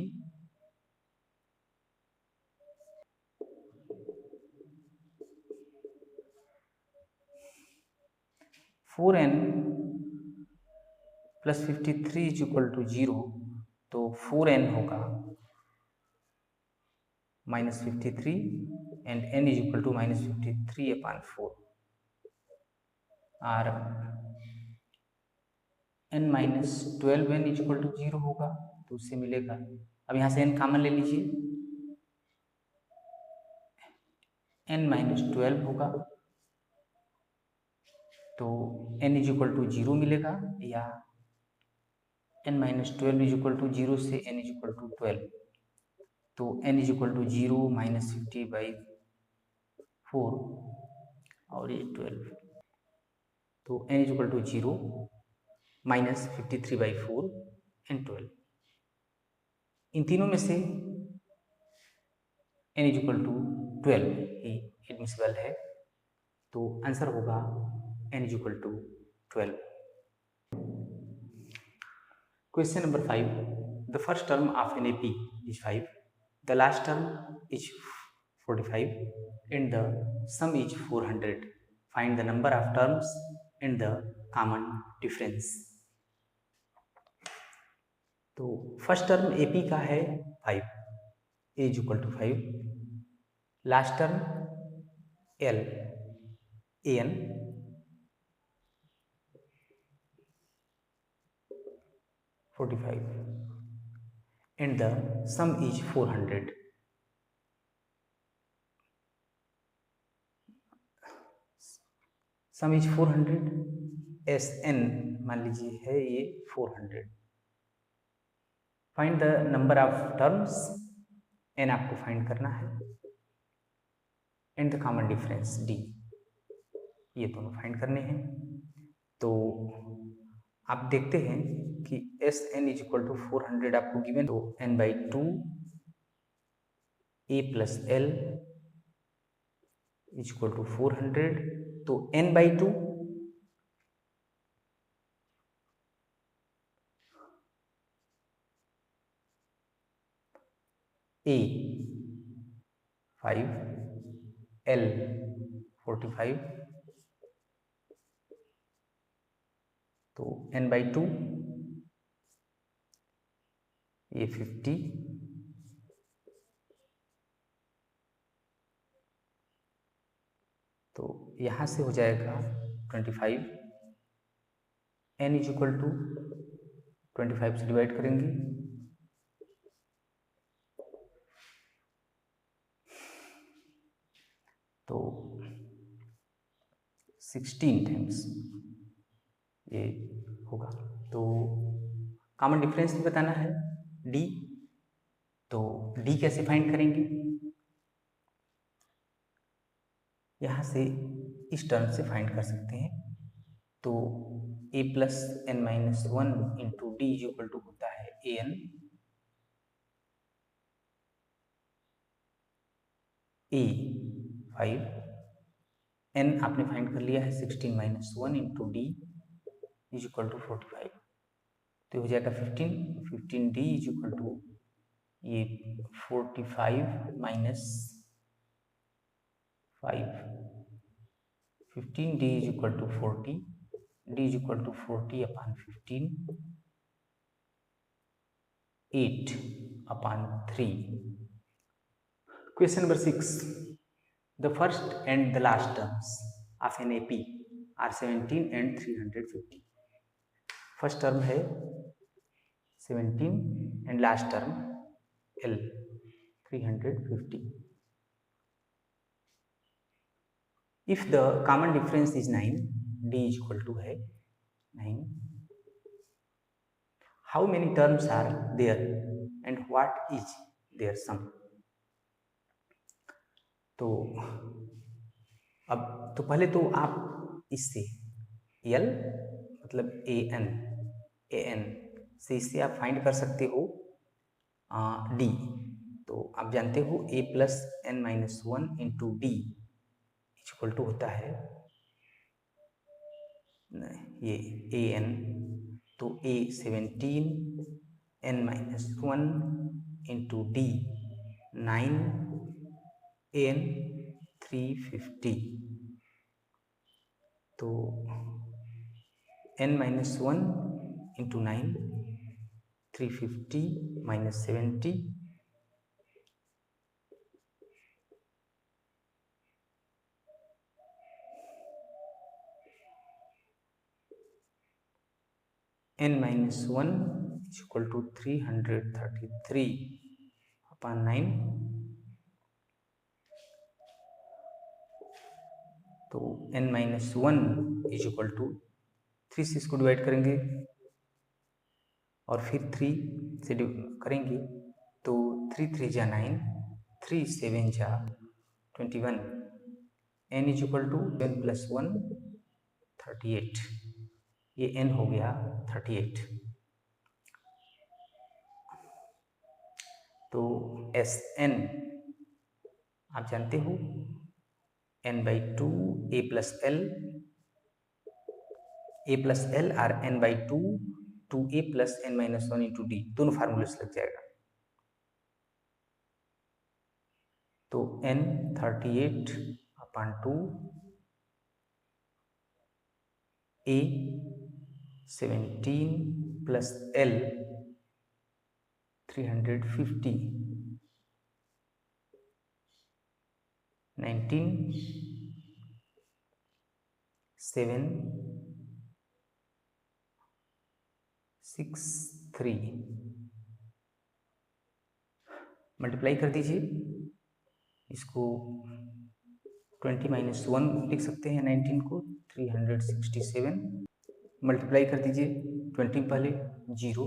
4n plus 53 is equal to 0, तो 4n होगा minus 53 and n is equal to minus 53 upon 4, और n minus 12n is equal to 0 होगा, तो उससे मिलेगा। अब यहाँ से n कॉमन ले लीजिए, n माइनस 12 होगा, तो n इज इक्वल टू 0 मिलेगा, या n minus 12 is equal to 0 से n इज इक्वल टू 12, तो n is equal to 0 minus 50/4 और ये 12, तो n is equal to 0 minus 53/4 and 12। इन तीनों में से n इज इक्वल टू 12 ही एडमिसिबल है, तो आंसर होगा n is equal to 12। Question number 5. The first term of an AP is 5. The last term is 45 and the sum is 400. Find the number of terms and the common difference. तो फर्स्ट टर्म AP का है 5, A is equal to 5। Last term L AN, and the sum is 400. Sum is 400, SN मान लीजिए है ये 400। Find the number of terms, n आपको फाइंड करना है, and the common difference D, ये दोनों फाइंड करने हैं। तो आप देखते हैं कि SN इज इक्वल टू 400 आपको गिवन, तो n/2 A plus L is equal to 400, तो n/2 A 5 L 45, तो n/2 ये 50, तो यहाँ से हो जाएगा 25, n इज इक्वल टू 25 से डिवाइड करेंगे, तो 16 टाइम्स ये होगा। तो कॉमन डिफरेंस भी बताना है D, तो D कैसे फाइंड करेंगे, यहाँ से इस टर्म से फाइंड कर सकते हैं। तो A plus n minus 1 into D is equal to होता है AN, A 5, n आपने फाइंड कर लिया है 16 minus 1 into D is equal to 45, तो हो जाएगा 15 डी इज इक्वल टू ये 45 minus 5, 15 D is equal to 40, D is equal to 40 upon 15, 8 upon 3. Question number 6. The first and the last terms of an AP are 17 and 350. First term है 17 and last term L 350. If the common difference is 9, D is equal to है 9. How many terms are there and what is their sum? तो अब तो पहले तो आप इससे L मतलब an से इससे आप फाइंड कर सकते हो D. तो आप जानते हो a plus n minus 1 into D equal to होता है ये an, तो a 17 n minus 1 into D 9 an 350. तो n minus 1 into 9 350 minus 70 n minus 1 is equal to 333 upon 9. तो n minus 1 is equal to 3 से इसको डिवाइड करेंगे और फिर 3 से करेंगे तो 3 3 जा 9, 3 7 जा 21, n is equal to 10 plus 1 38. ये n हो गया 38. तो Sn आप जानते हो n by 2 a plus l और n by 2 2a plus n minus 1 into D, दोनों फार्मूले से लग जाएगा. तो n 38 upon 2 a 17 plus l 350 19 7 6 3. Multiply कर दीजिए इसको 20 माइनस 1 लिख सकते हैं 19 को 367. मल्टीप्लाई कर दीजिए 20 पहले 0,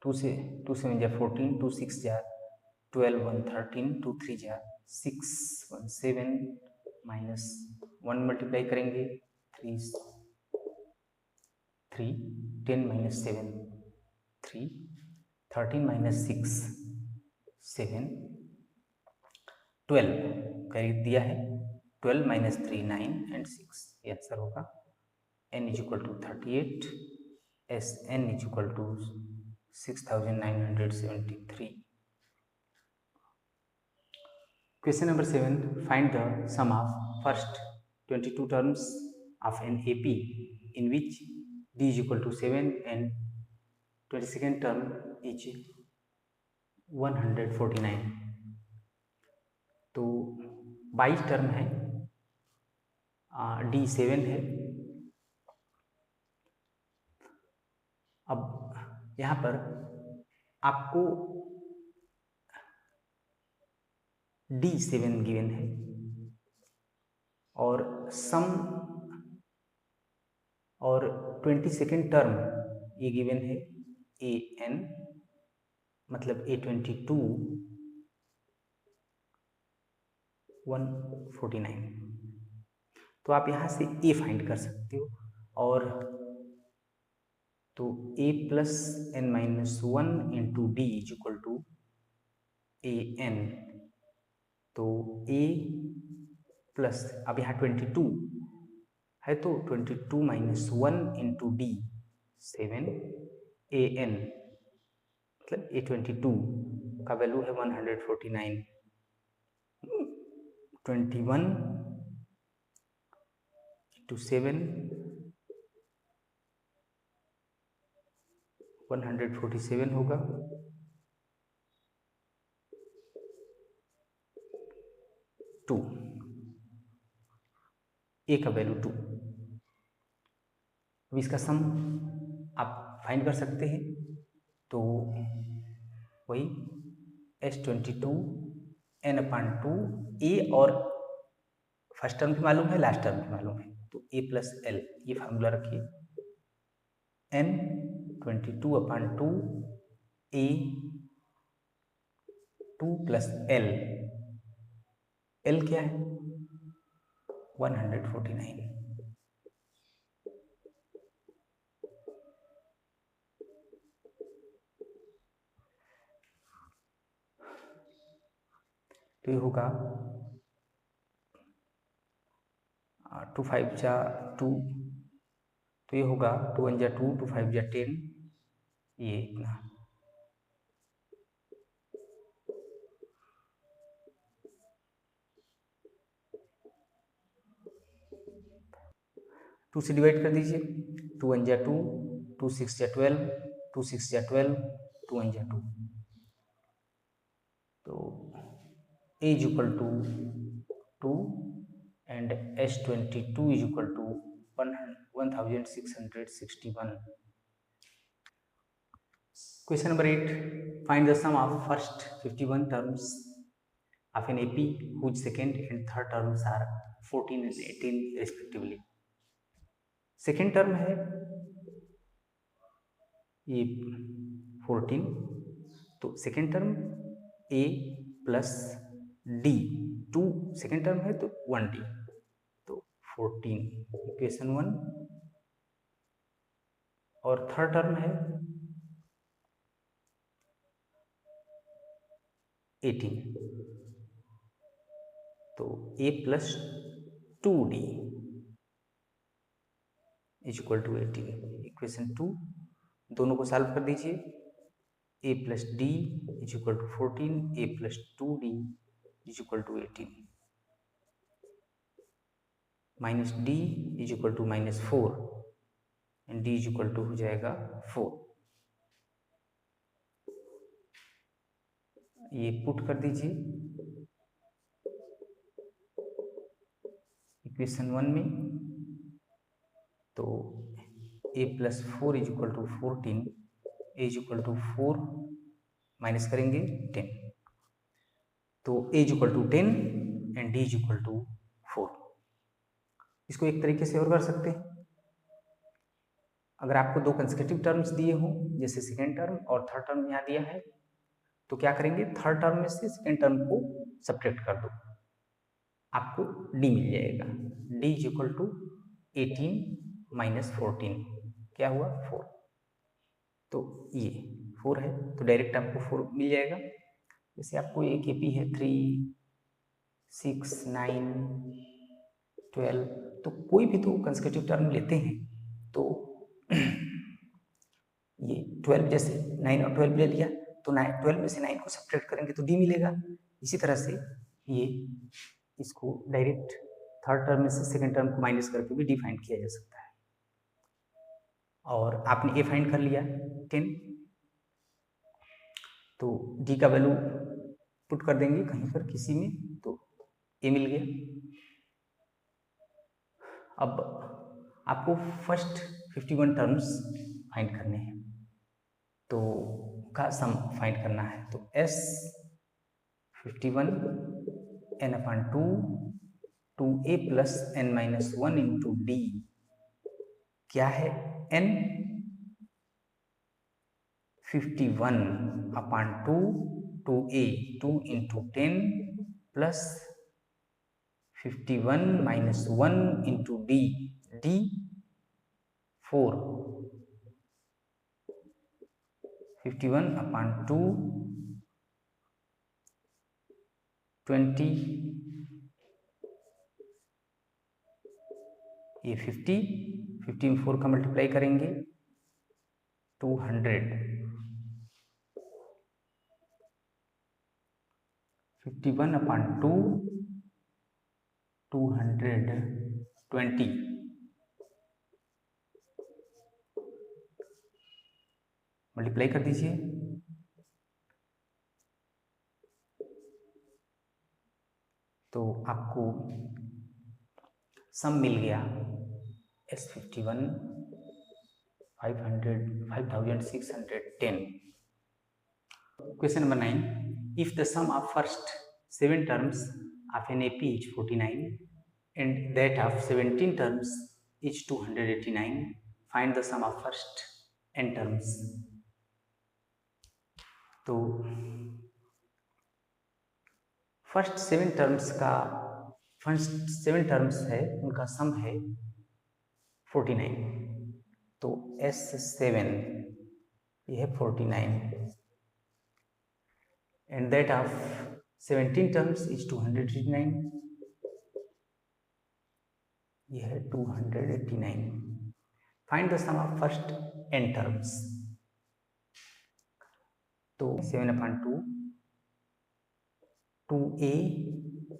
2 से 2 7 जा 14, 2 6 जा 12, 1 13, 2 3 जा 6, 1 7 माइनस 1 मल्टीप्लाई करेंगे 3 10 माइनस 7 3, 13 माइनस 6 7, 12 कर दिया है 12 माइनस 3 9 एंड 6. ये आंसर होगा. n is equal to 38, Sn is equal to 6973. Question number 7. Find the sum of first 22 terms of an AP in which d is equal to 7 and 22nd term is 149. तो 22 टर्म है, d 7 है. अब यहाँ पर आपको D7 गिवन है और सम और 22nd टर्म ये गिवन है an, मतलब A22 149. तो आप यहाँ से a फाइंड कर सकते हो और तो a plus n minus 1 into D is equal to an. तो a प्लस, अब यहाँ 22 है तो 22 माइनस 1 इंटू डी 7 an, मतलब A22 का वैल्यू है 149, 21 इंटू 7 147 होगा, टू ए का वैल्यू 2। अब इसका सम आप फाइंड कर सकते हैं, तो वही S22 n/2 ए और फर्स्ट टर्म भी मालूम है, लास्ट टर्म भी मालूम है, तो a प्लस एल ये फार्मूला रखिए, n/2 a 2 plus L, L क्या है 149, तो ये होगा 2 5 जा 2, तो ये होगा 2 1 जा 2, 2 5 जा 10, ये इतना 2 से डिवाइड कर दीजिए, 2 1 जा 2, 2 6 जा 12, 2 6 जा 12, 2 1 जा 2, तो a is equal to 2 and S22 is equal to 1661। Question number 8, find the sum of first 51 terms of an AP whose second and third terms are 14 and 18 respectively। Second term है ये 14, तो second term a plus d, 2 second term है तो 1d, तो 14 इक्वेशन 1, और थर्ड टर्म है 18, तो a plus 2d is equal to 18, equation 2, दोनों को सॉल्व कर दीजिए, a plus D is equal to 14, a plus 2d is equal to 18, minus D is equal to -4 and D is equal to हो जाएगा 4, ये पुट कर दीजिए इक्वेशन 1 में, तो a plus 4 is equal to 14, a is equal to 4 minus करेंगे 10, तो a is equal to 10 and d is equal to 4। इसको एक तरीके से और कर सकते हैं, अगर आपको दो कंसेक्यूटिव टर्म्स दिए हों, जैसे सेकेंड टर्म और थर्ड टर्म यहाँ दिया है, तो क्या करेंगे, थर्ड टर्म में से सेकेंड टर्म को सब्ट्रैक्ट कर दो, आपको d मिल जाएगा, d is equal to 18 minus 14, क्या हुआ 4, तो ये 4 है, तो डायरेक्ट आपको 4 मिल जाएगा। जैसे आपको एक AP है 3 6 9 12, तो कोई भी तो कंसेक्यूटिव टर्म लेते हैं, तो ये 12 जैसे 9 और 12 ले लिया, तो 12 में से 9 को सब्ट्रैक्ट करेंगे तो d मिलेगा। इसी तरह से ये इसको डायरेक्ट थर्ड टर्म में से सेकेंड टर्म को माइनस करके भी d फाइंड किया जा सकता है। और आपने a फाइंड कर लिया 10, तो d का वैल्यू पुट कर देंगे कहीं पर किसी में, तो a मिल गया। अब आपको फर्स्ट 51 टर्म्स फाइंड करने हैं, तो का सम फाइंड करना है, तो S51 n/2 2a plus n-1 into D क्या है, n 51/2 2a 2 into 10 plus 51 minus 1 into d, D 4, 51/2 20, ये 50, 50 में 4 का मल्टीप्लाई करेंगे 200, 51/2, 220, मल्टीप्लाई कर दीजिए, तो आपको सम मिल गया S51 5610. Question number 9. If the sum of first 7 terms of an AP is 49 and that of 17 terms is 289, find the sum of first n terms. तो फर्स्ट 7 टर्म्स है, उनका सम है 49. तो S7 ये है 49 and that of 17 terms is 289, ये है 289. Find the sum of first n terms. तो 7/2 2a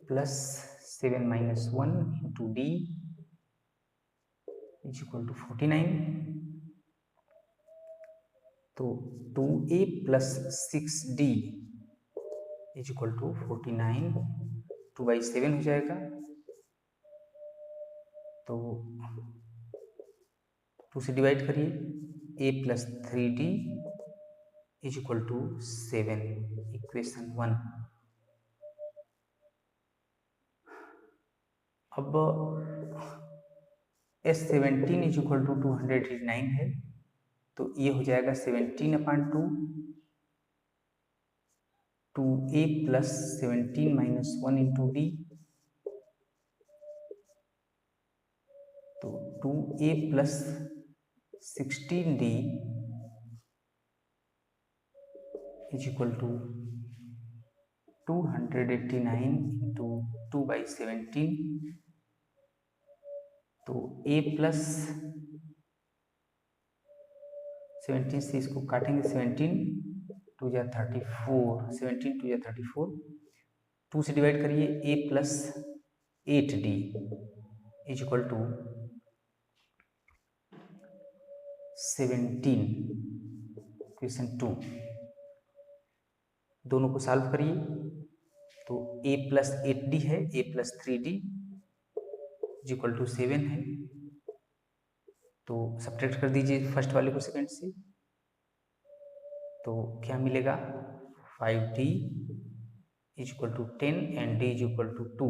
plus 7 minus 1 into d is equal to 49. तो 2a plus 6d is equal to 49. 2/7 हो जाएगा, तो 2 से डिवाइड करिए, a plus 3d is equal to 7. Equation 1. अब S17 is equal to 289 है, तो ये हो जाएगा 17/2 2a plus 17 minus 1 into d, तो 2a plus 16d is equal to 289 into 2/17. तो a plus 17 से इसको काटेंगे, 17 2 या 34, 17 2 या 34, 2 से डिवाइड करिए, a plus 8d is equal to 17. Question 2. दोनों को सॉल्व करिए, तो a plus 8d है, a plus 3d is equal to 7 है, तो सब्ट्रैक्ट कर दीजिए फर्स्ट वाले को सेकंड से, तो क्या मिलेगा 5d is equal to 10 and d is equal to 2.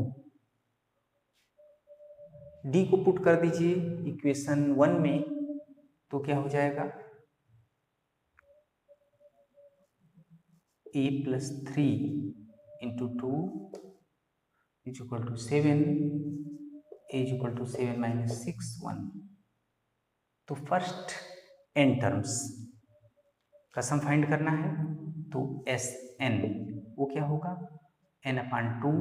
d को पुट कर दीजिए इक्वेशन 1 में, तो क्या हो जाएगा a plus 3 into 2 is equal to 7, a is equal to 7 minus 6 1. तो फर्स्ट n टर्म्स का सम फाइंड करना है, तो Sn वो क्या होगा n/2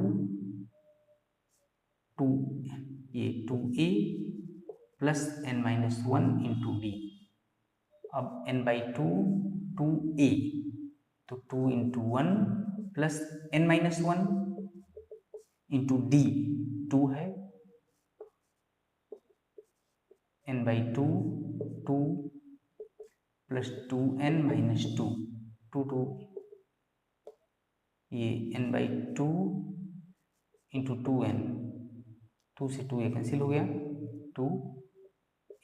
2 ये 2a plus n minus 1 into d. अब n/2 2a, तो 2 into 1 plus n minus 1 into d 2 है, n/2 2 प्लस 2n minus 2 2 2, ये n/2 into 2n, 2 से 2 कैंसिल हो गया, 2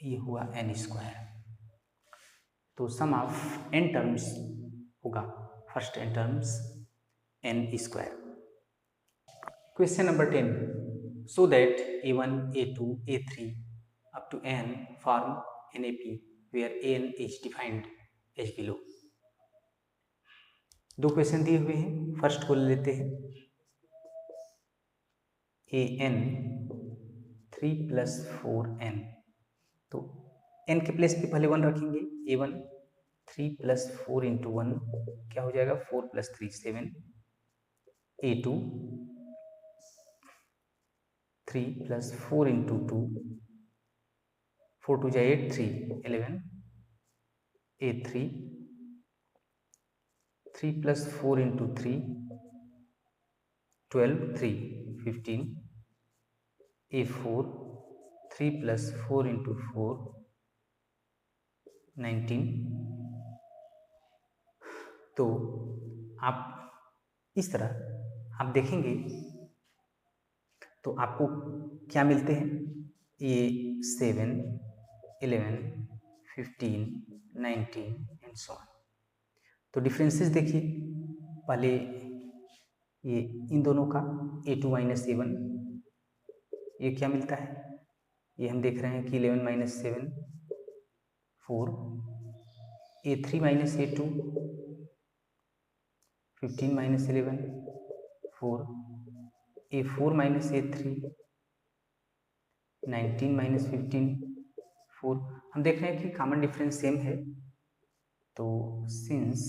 ये हुआ n². तो सम ऑफ n टर्म्स होगा first n terms n². Question number 10. So that a1 a2 a3 up to n form an AP where an is defined as below. दो क्वेश्चन दिए हुए हैं, फर्स्ट को ले लेते हैं. an 3 plus 4n, तो n के प्लेस पे पहले 1 रखेंगे, a1 3 plus 4 into 1 क्या हो जाएगा 4 plus 3 7, a2 3 प्लस 4 इंटू 2, 4 2 जा 8, 3 11, A3, 3 plus 4 into 3 12, 3 15, A4, 3 plus 4 into 4 19। तो आप इस तरह आप देखेंगे तो आपको क्या मिलते हैं, ये 7 11 15 19 एंड सो ऑन। तो डिफरेंसेस देखिए, पहले ये इन दोनों का A2 माइनस A1, ये क्या मिलता है, ये हम देख रहे हैं कि 11 minus 7 4, A3 minus A2 15 minus 11 4, A4 minus A3 19 minus 15 4। हम देख रहे हैं कि कॉमन डिफरेंस सेम है, तो since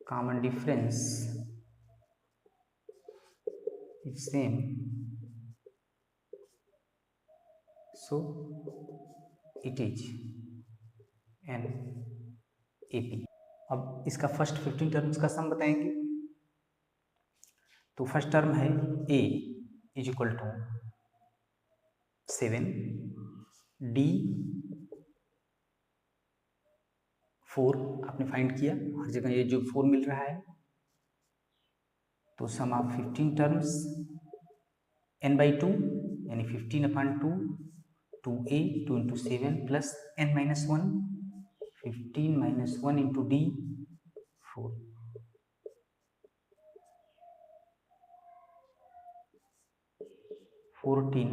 common difference is same, so it is an AP। अब इसका फर्स्ट 15 टर्म्स का सम बताएंगे। तो फर्स्ट टर्म है A is equal to 7, D 4 आपने फाइंड किया, हर जगह ये जो 4 मिल रहा है, तो सम ऑफ 15 टर्म्स n/2 यानी 15/2 2A 2 into 7 plus n-1 15 minus 1 into D 4। Fourteen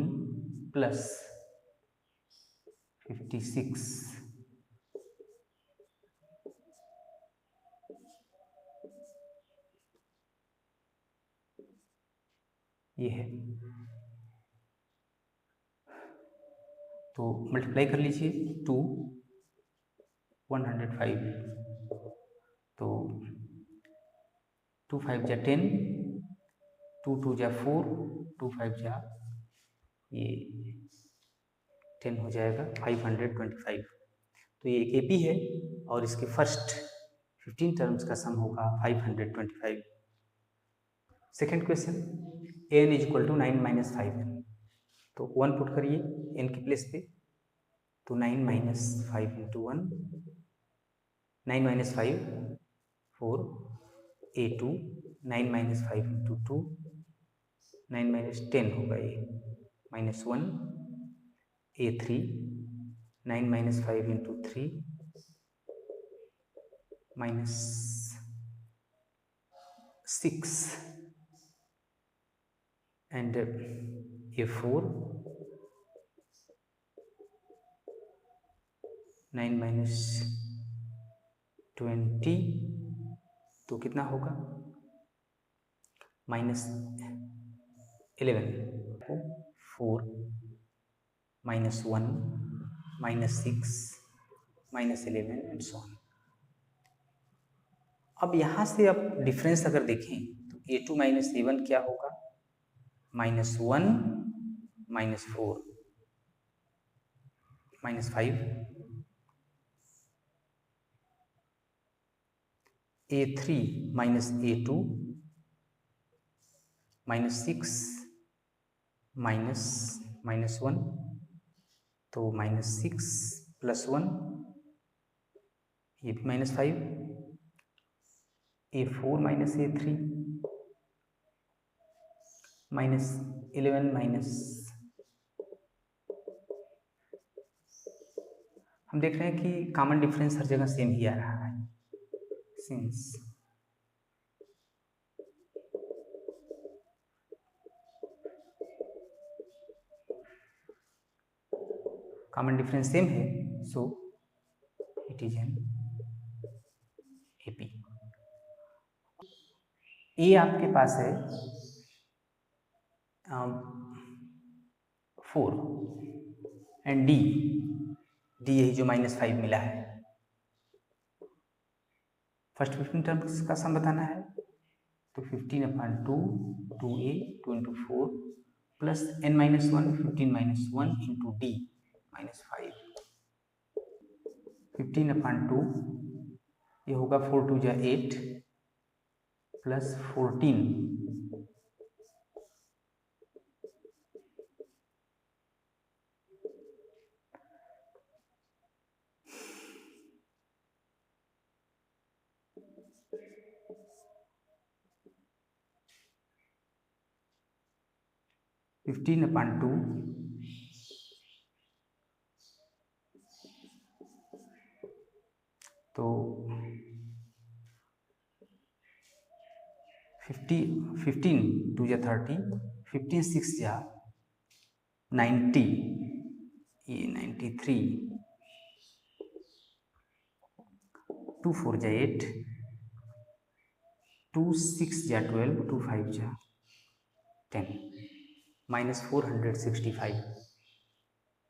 plus 56 ये है, तो मल्टीप्लाई कर लीजिए 2 105, तो 2 5 जा 10, 2 2 जा 4, 2 5 जा ये 10 हो जाएगा 525। तो ये एक AP है और इसके फर्स्ट 15 टर्म्स का सम होगा 525। Second question, n is equal to 9 minus 5n, तो 1 पुट करिए n के प्लेस पे, तो 9 minus 5 into 1, 9 minus 5 4, A2 9 minus 5 into 2, 9 minus 10 होगा ये, minus 1, A3 9 minus 5 into 3 minus 6 and A4 9 minus 20, तो कितना होगा minus 11, 4 minus 1 minus 6 minus 11 and so on. अब यहाँ से आप डिफरेंस अगर देखें तो A2 माइनस A1 क्या होगा, -1 -4 -5, A3 माइनस A2 -6 -1, तो -6 + 1 ये भी -5, A4 माइनस A3 -11 माइनस, हम देख रहे हैं कि कॉमन डिफरेंस हर जगह सेम ही आ रहा है, सिंस कॉमन डिफरेंस सेम है, so it is an AP। ए आपके पास है 4 एंड डी यही जो -5 मिला है, फर्स्ट 15 टर्म्स का सम बताना है, तो 15/2 2a 2 into 4 plus n-1 15-1 into d -5 15/2 ये होगा 4 2 जा 8 प्लस 14 15/2 तो 15 2 जा 30 15 6 जा 90 ये 93 2 4 जा 8 2 6 जा 12 2 5 जा 10 -465